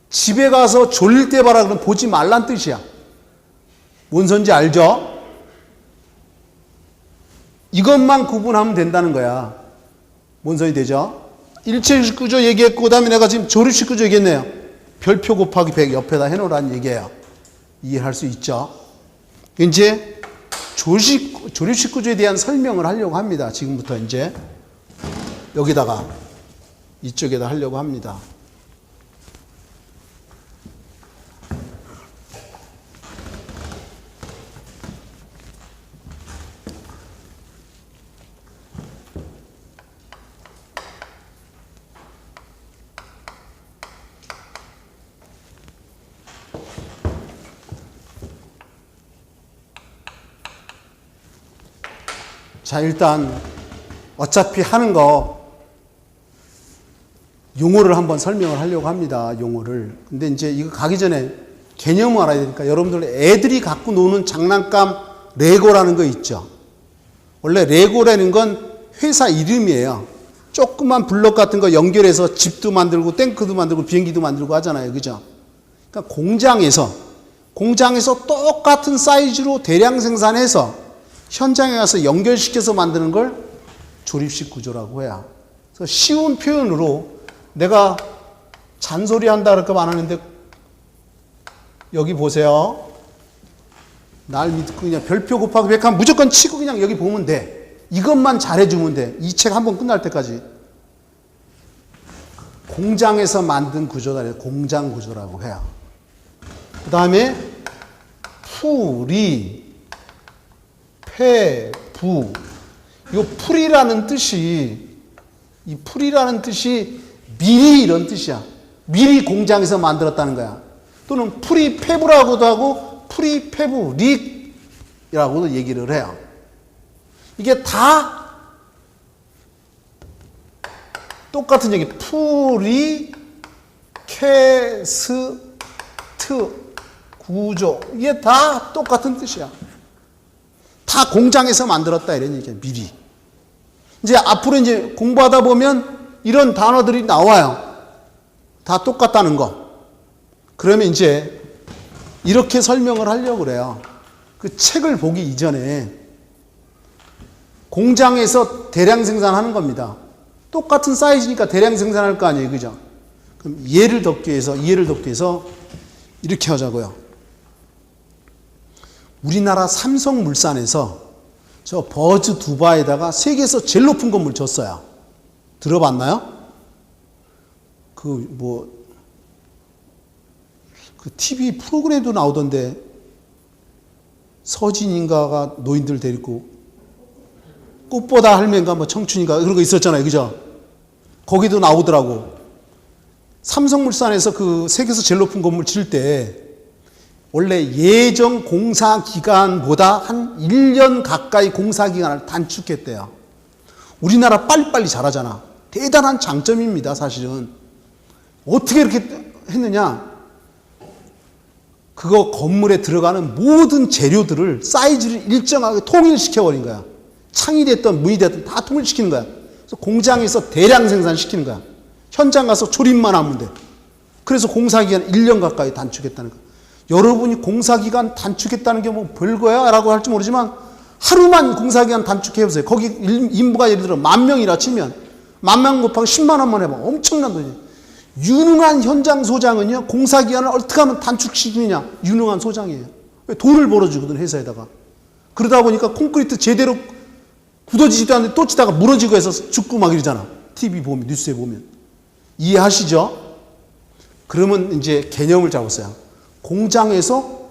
집에 가서 졸릴 때 봐라 그러면 보지 말란 뜻이야. 뭔 소리인지 알죠? 이것만 구분하면 된다는 거야. 뭔 소리 되죠? 일체식 구조 얘기했고 그 다음에 내가 지금 조립식 구조 얘기했네요. 별표 곱하기 100 옆에다 해놓으라는 얘기예요. 이해할 수 있죠? 이제 조립식 구조에 대한 설명을 하려고 합니다. 지금부터 이제 여기다가 이쪽에다 하려고 합니다. 자, 일단 어차피 하는 거 용어를 한번 설명을 하려고 합니다. 용어를. 근데 이제 이거 가기 전에 개념을 알아야 되니까 여러분들 애들이 갖고 노는 장난감 레고라는 거 있죠. 원래 레고라는 건 회사 이름이에요. 조그만 블럭 같은 거 연결해서 집도 만들고 탱크도 만들고 비행기도 만들고 하잖아요. 그죠? 그러니까 공장에서 똑같은 사이즈로 대량 생산해서 현장에 가서 연결시켜서 만드는 걸 조립식 구조라고 해요. 그래서 쉬운 표현으로 내가 잔소리 한다 그럴까 안 하는데 여기 보세요. 날 믿고 그냥 별표 곱하기 100 하면 무조건 치고 그냥 여기 보면 돼. 이것만 잘해주면 돼. 이 책 한 번 끝날 때까지. 공장에서 만든 구조다. 공장 구조라고 해요. 그 다음에 풀이, 폐부. 이 풀이라는 뜻이, 이 풀이라는 뜻이 미리 이런 뜻이야. 미리 공장에서 만들었다는 거야. 또는 풀이 폐부라고도 하고 풀이 폐부 릭이라고도 얘기를 해요. 이게 다 똑같은 얘기. 풀이 캐스트 구조. 이게 다 똑같은 뜻이야. 다 공장에서 만들었다 이런 얘기야. 미리. 이제 앞으로 이제 공부하다 보면 이런 단어들이 나와요. 다 똑같다는 거. 그러면 이제 이렇게 설명을 하려고 그래요. 그 책을 보기 이전에 공장에서 대량 생산하는 겁니다. 똑같은 사이즈니까 대량 생산할 거 아니에요. 그죠? 그럼 이해를 돕기 위해서 이렇게 하자고요. 우리나라 삼성물산에서 저 버즈 두바이에다가 세계에서 제일 높은 건물 줬어요. 들어봤나요? 그 TV 프로그램도 나오던데 서진인가가 노인들 데리고 꽃보다 할매인가 뭐 청춘인가 그런 거 있었잖아요. 그죠? 거기도 나오더라고. 삼성물산에서 그 세계에서 제일 높은 건물 질 때 원래 예정 공사 기간보다 한 1년 가까이 공사 기간을 단축했대요. 우리나라 빨리빨리 잘하잖아. 대단한 장점입니다, 사실은. 어떻게 이렇게 했느냐? 그거 건물에 들어가는 모든 재료들을 사이즈를 일정하게 통일시켜버린 거야. 창이 됐든 문이 됐든 다 통일시키는 거야. 그래서 공장에서 대량 생산시키는 거야. 현장 가서 조립만 하면 돼. 그래서 공사기간 1년 가까이 단축했다는 거야. 여러분이 공사기간 단축했다는 게 뭐 별거야? 라고 할지 모르지만 하루만 공사기간 단축해보세요. 거기 인부가 예를 들어 10,000명이라 치면 10,000명 곱하기 10만 원만 해봐. 엄청난 돈이에요. 유능한 현장 소장은요, 공사기간을 어떻게 하면 단축시키느냐. 유능한 소장이에요. 돈을 벌어주거든, 회사에다가. 그러다 보니까 콘크리트 제대로 굳어지지도 않는데 또 치다가 무너지고 해서 죽고 막 이러잖아. TV 보면, 뉴스에 보면. 이해하시죠? 그러면 이제 개념을 잡았어요. 공장에서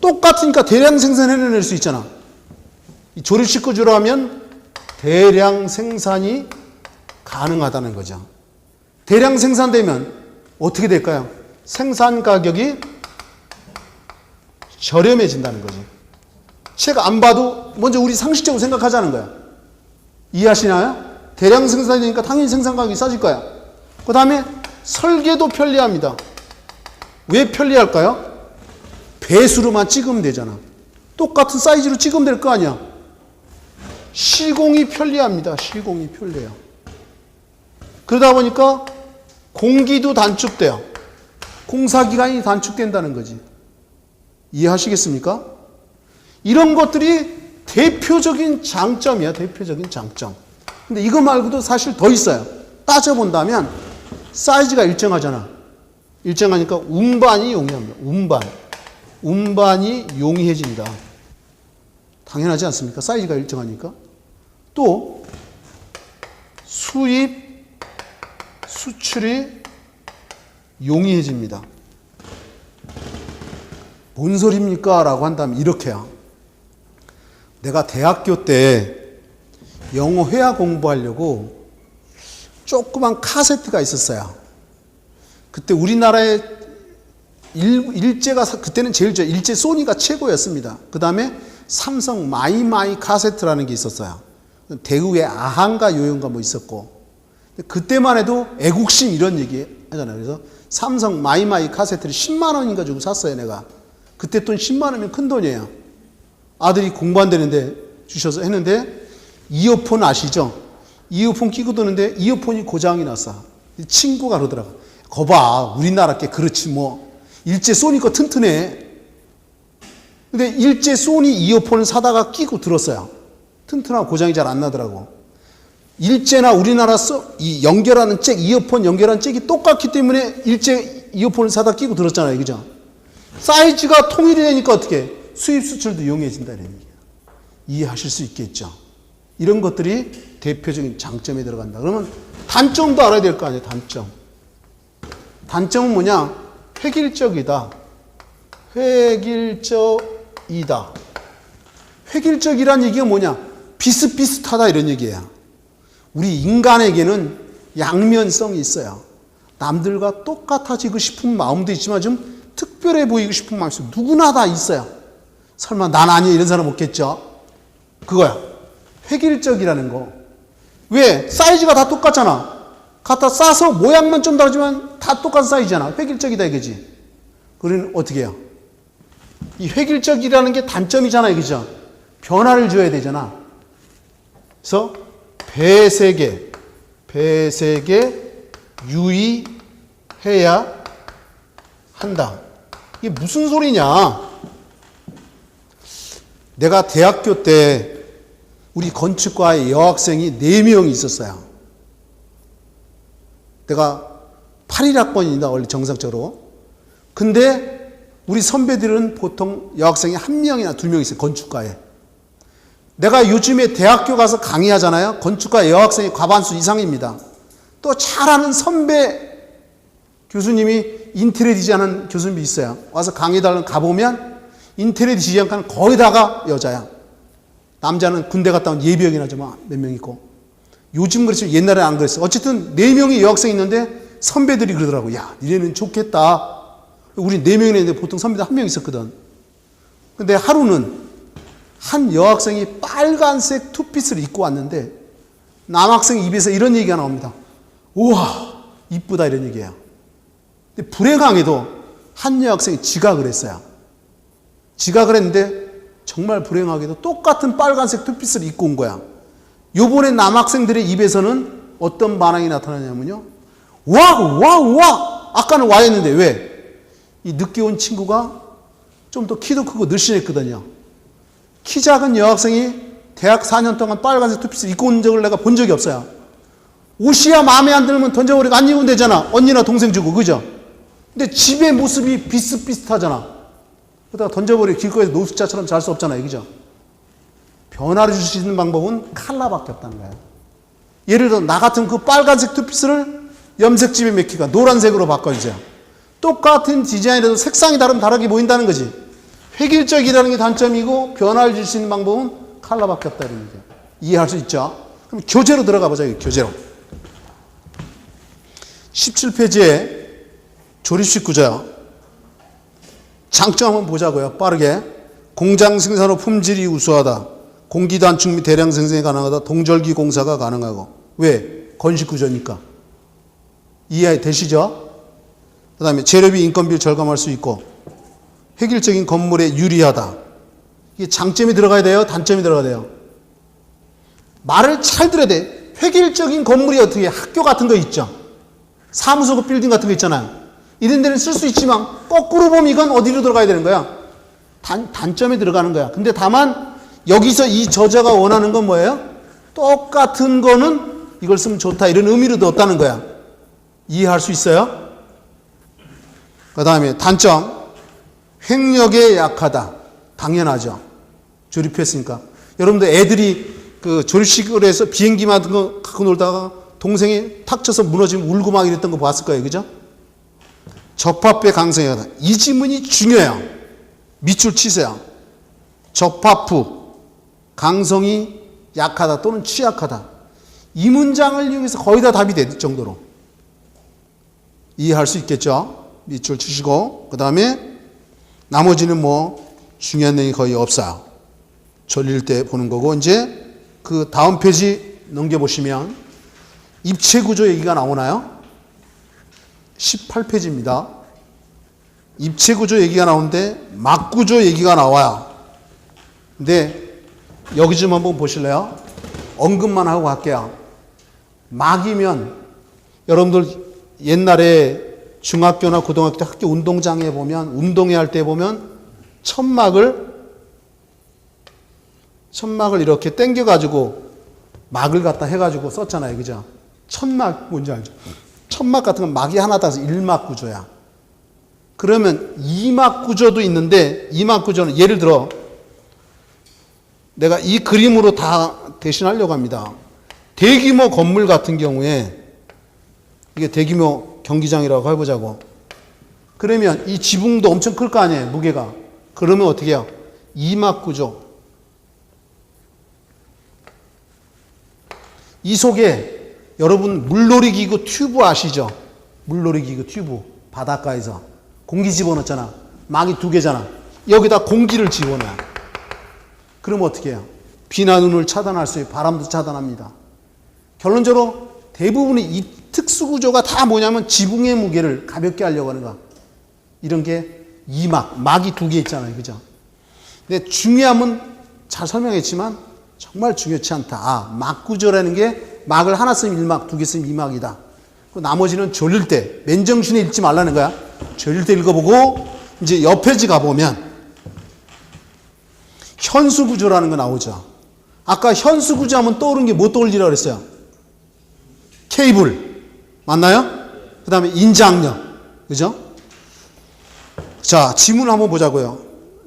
똑같으니까 대량 생산해낼 수 있잖아. 이 조립식 구조로 하면 대량 생산이 가능하다는 거죠. 대량 생산되면 어떻게 될까요? 생산 가격이 저렴해진다는 거지. 책 안 봐도 먼저 우리 상식적으로 생각하자는 거야. 이해하시나요? 대량 생산이 되니까 당연히 생산 가격이 싸질 거야. 그 다음에 설계도 편리합니다. 왜 편리할까요? 배수로만 찍으면 되잖아. 똑같은 사이즈로 찍으면 될 거 아니야. 시공이 편리합니다. 시공이 편리해요. 그러다 보니까 공기도 단축돼요. 공사기간이 단축된다는 거지. 이해하시겠습니까? 이런 것들이 대표적인 장점이야. 대표적인 장점. 근데 이거 말고도 사실 더 있어요. 따져본다면 사이즈가 일정하잖아. 일정하니까 운반이 용이합니다. 운반이 용이해진다. 당연하지 않습니까? 사이즈가 일정하니까. 또 수입, 수출이 용이해집니다. 뭔 소리입니까? 라고 한다면 이렇게요. 내가 대학교 때 영어 회화 공부하려고 조그만 카세트가 있었어요. 그때 우리나라에 일제가 그때는 제일 일제 소니가 최고였습니다. 그 다음에 삼성 마이마이 카세트라는 게 있었어요. 대구에 아한가 요연가 뭐 있었고, 그때만 해도 애국심 이런 얘기 하잖아요. 그래서 삼성 마이마이 카세트를 10만 원인가 주고 샀어요, 내가. 그때 돈 10만 원이면 큰 돈이에요. 아들이 공부 안 되는데 주셔서 했는데, 이어폰 아시죠? 이어폰 끼고 드는데 이어폰이 고장이 났어. 친구가 그러더라고. 거봐, 우리나라 게 그렇지 뭐. 일제 소니 거 튼튼해. 근데 일제 소니 이어폰을 사다가 끼고 들었어요. 튼튼하고 고장이 잘 안 나더라고. 일제나 우리나라 이 연결하는 잭, 이어폰 연결하는 잭이 똑같기 때문에 일제 이어폰을 사다 끼고 들었잖아요. 그죠? 사이즈가 통일이 되니까 어떻게 수입 수출도 용이해진다는 얘기예요. 이해하실 수 있겠죠? 이런 것들이 대표적인 장점에 들어간다. 그러면 단점도 알아야 될 거 아니에요. 단점. 단점은 뭐냐? 획일적이다. 획일적이다. 획일적이란 얘기가 뭐냐? 비슷비슷하다 이런 얘기예요. 우리 인간에게는 양면성이 있어요. 남들과 똑같아지고 싶은 마음도 있지만 좀 특별해 보이고 싶은 마음이 있어요. 누구나 다 있어요. 설마 난 아니야 이런 사람 없겠죠? 그거야. 획일적이라는 거. 왜? 사이즈가 다 똑같잖아. 갖다 싸서 모양만 좀 다르지만 다 똑같은 사이즈잖아. 획일적이다 이거지. 그러면 어떻게 해요? 이 획일적이라는 게 단점이잖아요. 그죠? 변화를 줘야 되잖아. 그래서 배색에 유의해야 한다. 이게 무슨 소리냐? 내가 대학교 때 우리 건축과에 여학생이 4명이 있었어요. 내가 81학번이다 원래 정상적으로. 근데 우리 선배들은 보통 여학생이 1명이나 2명 있어요. 건축과에. 내가 요즘에 대학교 가서 강의하잖아요. 건축과 여학생이 과반수 이상입니다. 또 잘하는 선배 교수님이 인테리어 디자인하는 교수님이 있어요. 와서 강의달라고 가보면 인테리어 디자인하는 거의 다가 여자야. 남자는 군대 갔다 온 예비역이나 좀 몇 명 있고. 요즘 그렇지만 옛날에는 안 그랬어요. 어쨌든 4명이 여학생이 있는데 선배들이 그러더라고. 야, 니네는 좋겠다. 우리 4명이나 있는데 보통 선배들 1명 있었거든. 근데 하루는 한 여학생이 빨간색 투피스를 입고 왔는데 남학생 입에서 이런 얘기가 나옵니다. 우와, 이쁘다 이런 얘기예요. 근데 불행하게도 한 여학생이 지각을 했어요. 지각을 했는데 정말 불행하게도 똑같은 빨간색 투피스를 입고 온 거야. 요번에 남학생들의 입에서는 어떤 반응이 나타나냐면요. 와! 아까는 와 했는데 왜? 이 늦게 온 친구가 좀 더 키도 크고 늘씬했거든요. 키 작은 여학생이 대학 4년 동안 빨간색 투피스 입고 온 적을 내가 본 적이 없어요. 옷이야 마음에 안 들면 던져버리고 안 입으면 되잖아. 언니나 동생 주고, 그죠? 근데 집의 모습이 비슷비슷하잖아. 그러다가 던져버리고 길거리에서 노숙자처럼 잘 수 없잖아요. 그죠? 변화를 줄 수 있는 방법은 컬러밖에 없다는 거예요. 예를 들어 나 같은 그 빨간색 투피스를 염색집에 맡기가 노란색으로 바꿔주세요. 똑같은 디자인에도 색상이 다르면 다르게 보인다는 거지. 획일적이라는 게 단점이고 변화를 줄 수 있는 방법은 컬러밖에 없다는 얘기죠. 이해할 수 있죠? 그럼 교재로 들어가 보자. 교재로. 17페이지에 조립식 구조. 장점 한번 보자고요. 빠르게. 공장 생산후 품질이 우수하다. 공기 단축 및 대량 생산이 가능하다. 동절기 공사가 가능하고. 왜? 건식 구조니까. 이해 되시죠? 그 다음에 재료비 인건비를 절감할 수 있고 획일적인 건물에 유리하다. 이게 장점이 들어가야 돼요? 단점이 들어가야 돼요? 말을 잘 들어야 돼. 획일적인 건물이 어떻게 학교 같은 거 있죠? 사무소 빌딩 같은 거 있잖아요. 이런 데는 쓸 수 있지만 거꾸로 보면 이건 어디로 들어가야 되는 거야? 단점에 들어가는 거야. 근데 다만 여기서 이 저자가 원하는 건 뭐예요? 똑같은 거는 이걸 쓰면 좋다 이런 의미로 넣었다는 거야. 이해할 수 있어요? 그 다음에 단점. 횡력에 약하다. 당연하죠. 조립했으니까. 여러분들 애들이 그 조립식으로 해서 비행기 만든 거 갖고 놀다가 동생이 탁 쳐서 무너지면 울고 막 이랬던 거 봤을 거예요. 그죠? 접합부의 강성이 약하다. 이 지문이 중요해요. 밑줄 치세요. 접합부, 강성이 약하다 또는 취약하다. 이 문장을 이용해서 거의 다 답이 될 정도로. 이해할 수 있겠죠? 밑줄 치시고 그 다음에 나머지는 뭐 중요한 내용이 거의 없어요. 졸릴 때 보는 거고 이제 그 다음 페이지 넘겨보시면 입체구조 얘기가 나오나요? 18페이지입니다. 입체구조 얘기가 나오는데 막구조 얘기가 나와요. 근데 여기 좀 한번 보실래요? 언급만 하고 갈게요. 막이면 여러분들 옛날에 중학교나 고등학교 때 학교 운동장에 보면 운동회 할 때 보면 천막을 이렇게 당겨 가지고 막을 갖다 해가지고 썼잖아요. 그죠? 천막 뭔지 알죠? 천막 같은 건 막이 하나 따서 1막 구조야. 그러면 2막 구조도 있는데 2막 구조는 예를 들어 내가 이 그림으로 다 대신하려고 합니다. 대규모 건물 같은 경우에 이게 대규모 경기장이라고 해보자고. 그러면 이 지붕도 엄청 클 거 아니에요, 무게가. 그러면 어떻게 해요? 2막 구조. 이 속에 여러분 물놀이 기구 튜브 아시죠? 물놀이 기구 튜브. 바닷가에서 공기 집어넣잖아. 막이 2개잖아. 여기다 공기를 집어넣어. 그럼 어떻게 해요? 비나 눈을 차단할 수 있고 바람도 차단합니다. 결론적으로 대부분의 이 특수 구조가 다 뭐냐면 지붕의 무게를 가볍게 하려고 하는 거야. 이런 게 2막, 막이 2개 있잖아요. 그죠? 근데 중요함은 잘 설명했지만 정말 중요치 않다. 아, 막 구조라는 게 막을 하나 쓰면 1막, 2개 쓰면 2막이다. 나머지는 졸릴 때, 맨정신에 읽지 말라는 거야. 졸릴 때 읽어보고 이제 옆에지 가보면 현수 구조라는 거 나오죠. 아까 현수 구조 하면 떠오르는 게 뭐 떠올리라고 그랬어요? 케이블. 맞나요? 그 다음에 인장력. 그죠? 자, 지문 한번 보자고요.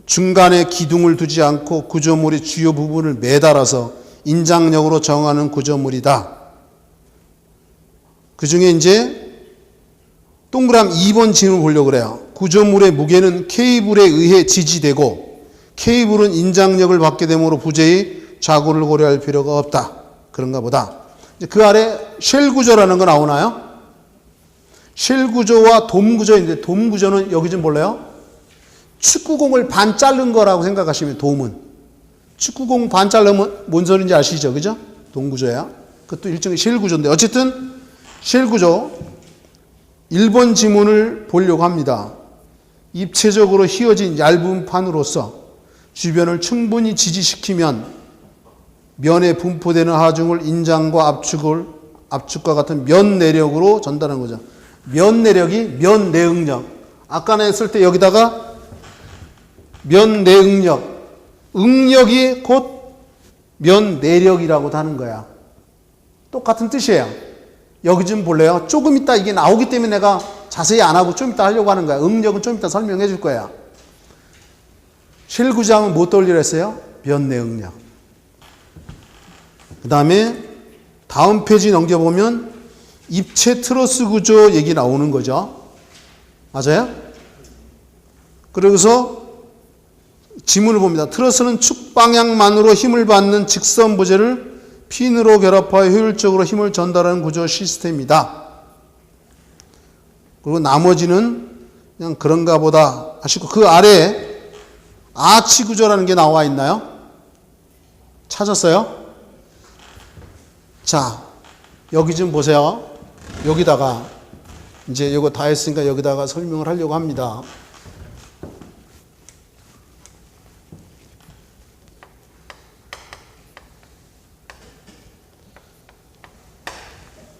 중간에 기둥을 두지 않고 구조물의 주요 부분을 매달아서 인장력으로 정하는 구조물이다. 그 중에 이제 동그라미 2번 지문을 보려고 그래요. 구조물의 무게는 케이블에 의해 지지되고 케이블은 인장력을 받게 되므로 부재의 좌구를 고려할 필요가 없다. 그런가 보다. 그 아래 쉘 구조라는 거 나오나요? 쉘 구조와 돔 구조인데 돔 구조는 여기 좀 볼래요? 축구공을 반 자른 거라고 생각하시면 돔은. 축구공 반 자르면 뭔 소리인지 아시죠? 그죠? 돔 구조야. 그것도 일종의 쉘 구조인데 어쨌든 쉘 구조 1번 지문을 보려고 합니다. 입체적으로 휘어진 얇은 판으로서 주변을 충분히 지지시키면 면에 분포되는 하중을 인장과 압축과 같은 면 내력으로 전달하는 거죠. 면 내력이 면 내응력. 아까 했을 때 여기다가 면 내응력. 응력이 곧 면 내력이라고도 하는 거야. 똑같은 뜻이에요. 여기 좀 볼래요? 조금 이따 이게 나오기 때문에 내가 자세히 안 하고 좀 이따 하려고 하는 거야. 응력은 좀 이따 설명해 줄 거야. 쉘 구조하면 뭐 떠올리라 했어요? 면 내응력. 그 다음에 다음 페이지 넘겨보면 입체 트러스 구조 얘기 나오는 거죠. 맞아요? 그러고서 지문을 봅니다. 트러스는 축 방향만으로 힘을 받는 직선 부재를 핀으로 결합하여 효율적으로 힘을 전달하는 구조 시스템이다. 그리고 나머지는 그냥 그런가 보다 하시고 그 아래에 아치 구조라는 게 나와 있나요? 찾았어요? 자, 여기 좀 보세요. 여기다가 이제 이거 다 했으니까 여기다가 설명을 하려고 합니다.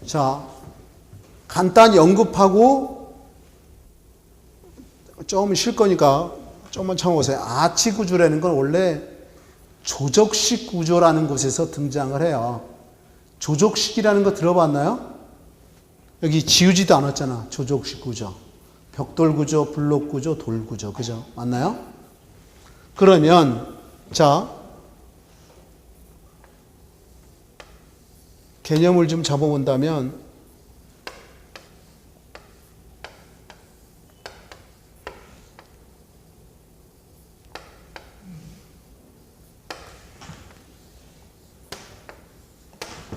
자, 간단히 언급하고 조금 쉴 거니까 조금만 참아보세요. 아치 구조라는 건 원래 조적식 구조라는 곳에서 등장을 해요. 조적식이라는 거 들어봤나요? 여기 지우지도 않았잖아. 조적식 구조. 벽돌 구조, 블록 구조, 돌 구조. 그죠? 맞나요? 그러면 자, 개념을 좀 잡아본다면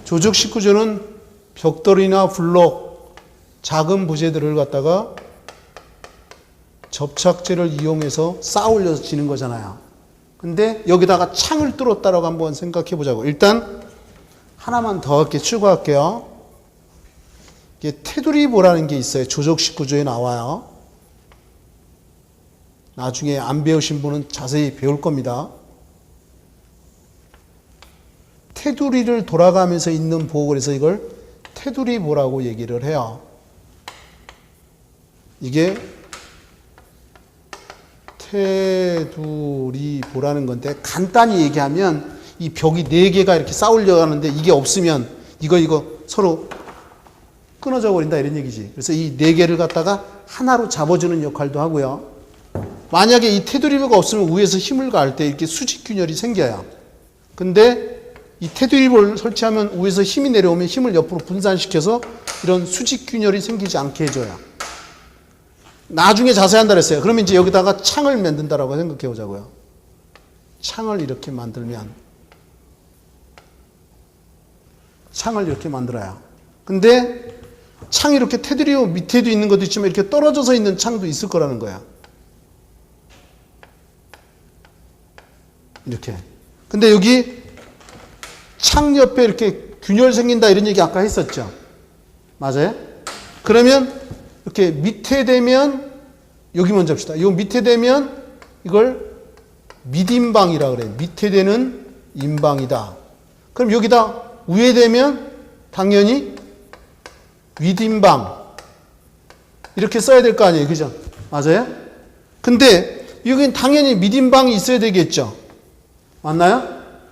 조적식 구조는 벽돌이나 블록, 작은 부재들을 갖다가 접착제를 이용해서 쌓아 올려서 지는 거잖아요. 근데 여기다가 창을 뚫었다라고 한번 생각해 보자고. 일단 하나만 더 이렇게 추가할게요. 이게 테두리보라는 게 있어요. 조적식 구조에 나와요. 나중에 안 배우신 분은 자세히 배울 겁니다. 테두리를 돌아가면서 있는 보고 그래서 이걸 테두리보라고 얘기를 해요. 이게 테두리보라는 건데 간단히 얘기하면 이 벽이 4개가 이렇게 싸우려고 하는데 이게 없으면 이거 서로 끊어져 버린다 이런 얘기지. 그래서 이 4개를 갖다가 하나로 잡아주는 역할도 하고요. 만약에 이 테두리가 없으면 위에서 힘을 가할 때 이렇게 수직균열이 생겨요. 근데 이 테두리를 설치하면 위에서 힘이 내려오면 힘을 옆으로 분산시켜서 이런 수직균열이 생기지 않게 해줘요. 나중에 자세히 한다 그랬어요. 그러면 이제 여기다가 창을 만든다라고 생각해 보자고요. 창을 이렇게 만들면, 창을 이렇게 만들어요. 근데 창이 이렇게 테두리 밑에도 있는 것도 있지만 이렇게 떨어져서 있는 창도 있을 거라는 거야. 이렇게. 근데 여기 창 옆에 이렇게 균열 생긴다 이런 얘기 아까 했었죠. 맞아요? 그러면 이렇게 밑에 되면 여기 먼저 합시다. 요 밑에 되면 이걸 밑인방이라 그래요. 밑에 되는 인방이다. 그럼 여기다 위에 되면 당연히 윗인방 이렇게 써야 될 거 아니에요. 그죠? 맞아요? 근데 여긴 당연히 밑인방이 있어야 되겠죠. 맞나요?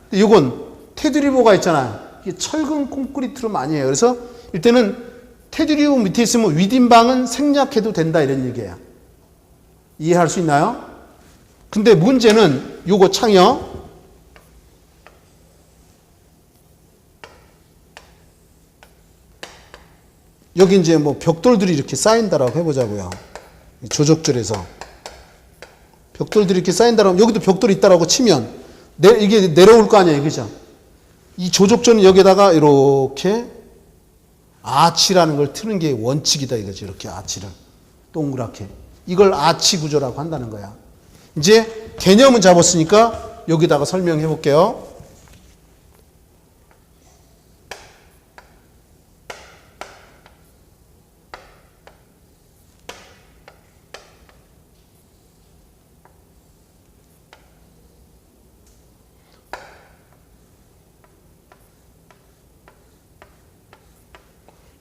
근데 이건 테두리보가 있잖아요. 이게 철근 콘크리트로 많이 해요. 그래서 이때는 테두리보 밑에 있으면 윗인방은 생략해도 된다 이런 얘기예요. 이해할 수 있나요? 근데 문제는 요거 창이요. 여기 이제 뭐 벽돌들이 이렇게 쌓인다라고 해보자고요. 조적절에서. 벽돌들이 이렇게 쌓인다라고 하면 여기도 벽돌이 있다라고 치면 이게 내려올 거 아니에요. 그죠? 이 조적절은 여기다가 이렇게 아치라는 걸 트는 게 원칙이다 이거지. 이렇게 아치를. 동그랗게. 이걸 아치 구조라고 한다는 거야. 이제 개념은 잡았으니까 여기다가 설명해 볼게요.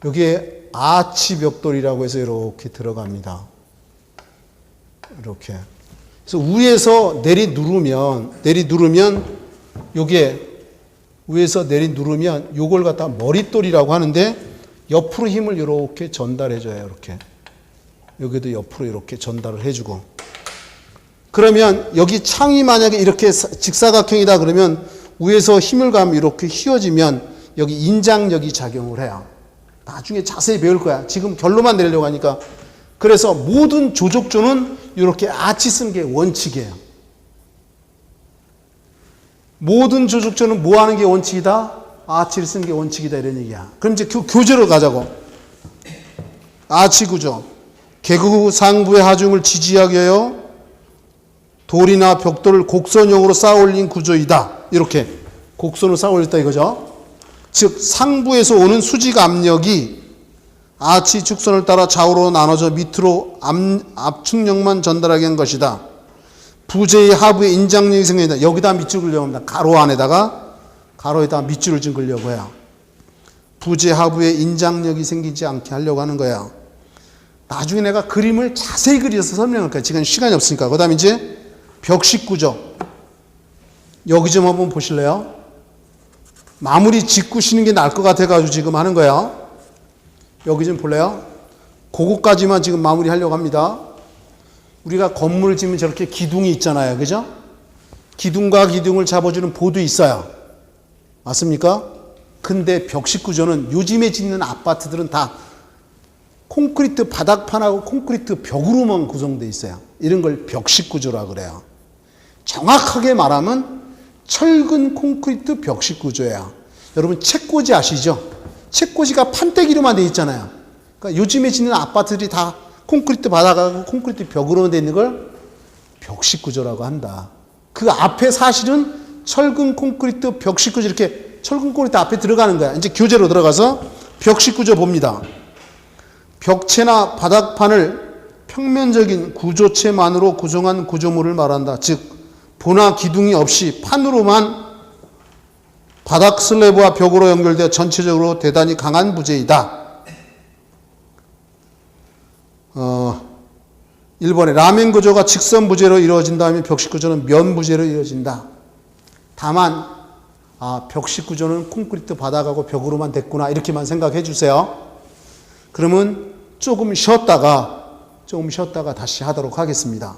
여기에 아치 벽돌이라고 해서 이렇게 들어갑니다. 이렇게. 그래서 위에서 내리누르면 요게 위에서 내리누르면 요걸 갖다 머릿돌이라고 하는데 옆으로 힘을 이렇게 전달해줘요. 이렇게. 여기도 옆으로 이렇게 전달을 해주고. 그러면 여기 창이 만약에 이렇게 직사각형이다 그러면 위에서 힘을 가하면 이렇게 휘어지면 여기 인장력이 작용을 해요. 나중에 자세히 배울 거야. 지금 결론만 내려고 하니까. 그래서 모든 조적조는 이렇게 아치 쓰는 게 원칙이에요. 모든 조적조는 뭐 하는 게 원칙이다? 아치를 쓰는 게 원칙이다 이런 얘기야. 그럼 이제 교재로 가자고. 아치 구조. 개구 상부의 하중을 지지하게 하여 돌이나 벽돌을 곡선형으로 쌓아 올린 구조이다. 이렇게 곡선으로 쌓아 올렸다 이거죠. 즉 상부에서 오는 수직 압력이 아치 축선을 따라 좌우로 나눠져 밑으로 압축력만 전달하게 한 것이다. 부재의 하부에 인장력이 생긴다. 여기다 밑줄을 그려고 합니다. 가로에다 밑줄을 좀 그려고 해요. 부재 하부에 인장력이 생기지 않게 하려고 하는 거야. 나중에 내가 그림을 자세히 그려서 설명할 거야. 지금 시간이 없으니까. 그 다음에 이제 벽식 구조. 여기 좀 한번 보실래요? 마무리 짓구시는 게 나을 것 같아가지고 지금 하는 거야. 여기 좀 볼래요? 그거까지만 지금 마무리 하려고 합니다. 우리가 건물을 지으면 저렇게 기둥이 있잖아요. 그죠? 기둥과 기둥을 잡아주는 보도 있어요. 맞습니까? 근데 벽식 구조는 요즘에 짓는 아파트들은 다 콘크리트 바닥판하고 콘크리트 벽으로만 구성되어 있어요. 이런 걸 벽식 구조라고 그래요. 정확하게 말하면 철근 콘크리트 벽식 구조예요. 여러분 책꽂이 아시죠? 책꽂이가 판때기로만 되어 있잖아요. 그러니까 요즘에 짓는 아파트들이 다 콘크리트 바닥하고 콘크리트 벽으로 되어 있는 걸 벽식 구조라고 한다. 그 앞에 사실은 철근 콘크리트 벽식 구조 이렇게 철근 콘크리트 앞에 들어가는 거야. 이제 교재로 들어가서 벽식 구조 봅니다. 벽체나 바닥판을 평면적인 구조체만으로 구성한 구조물을 말한다. 즉 보나 기둥이 없이 판으로만 바닥 슬래브와 벽으로 연결되어 전체적으로 대단히 강한 부재이다. 1번에 라멘 구조가 직선 부재로 이루어진다면 벽식 구조는 면 부재로 이루어진다. 다만 아, 벽식 구조는 콘크리트 바닥하고 벽으로만 됐구나 이렇게만 생각해 주세요. 그러면 조금 쉬었다가 다시 하도록 하겠습니다.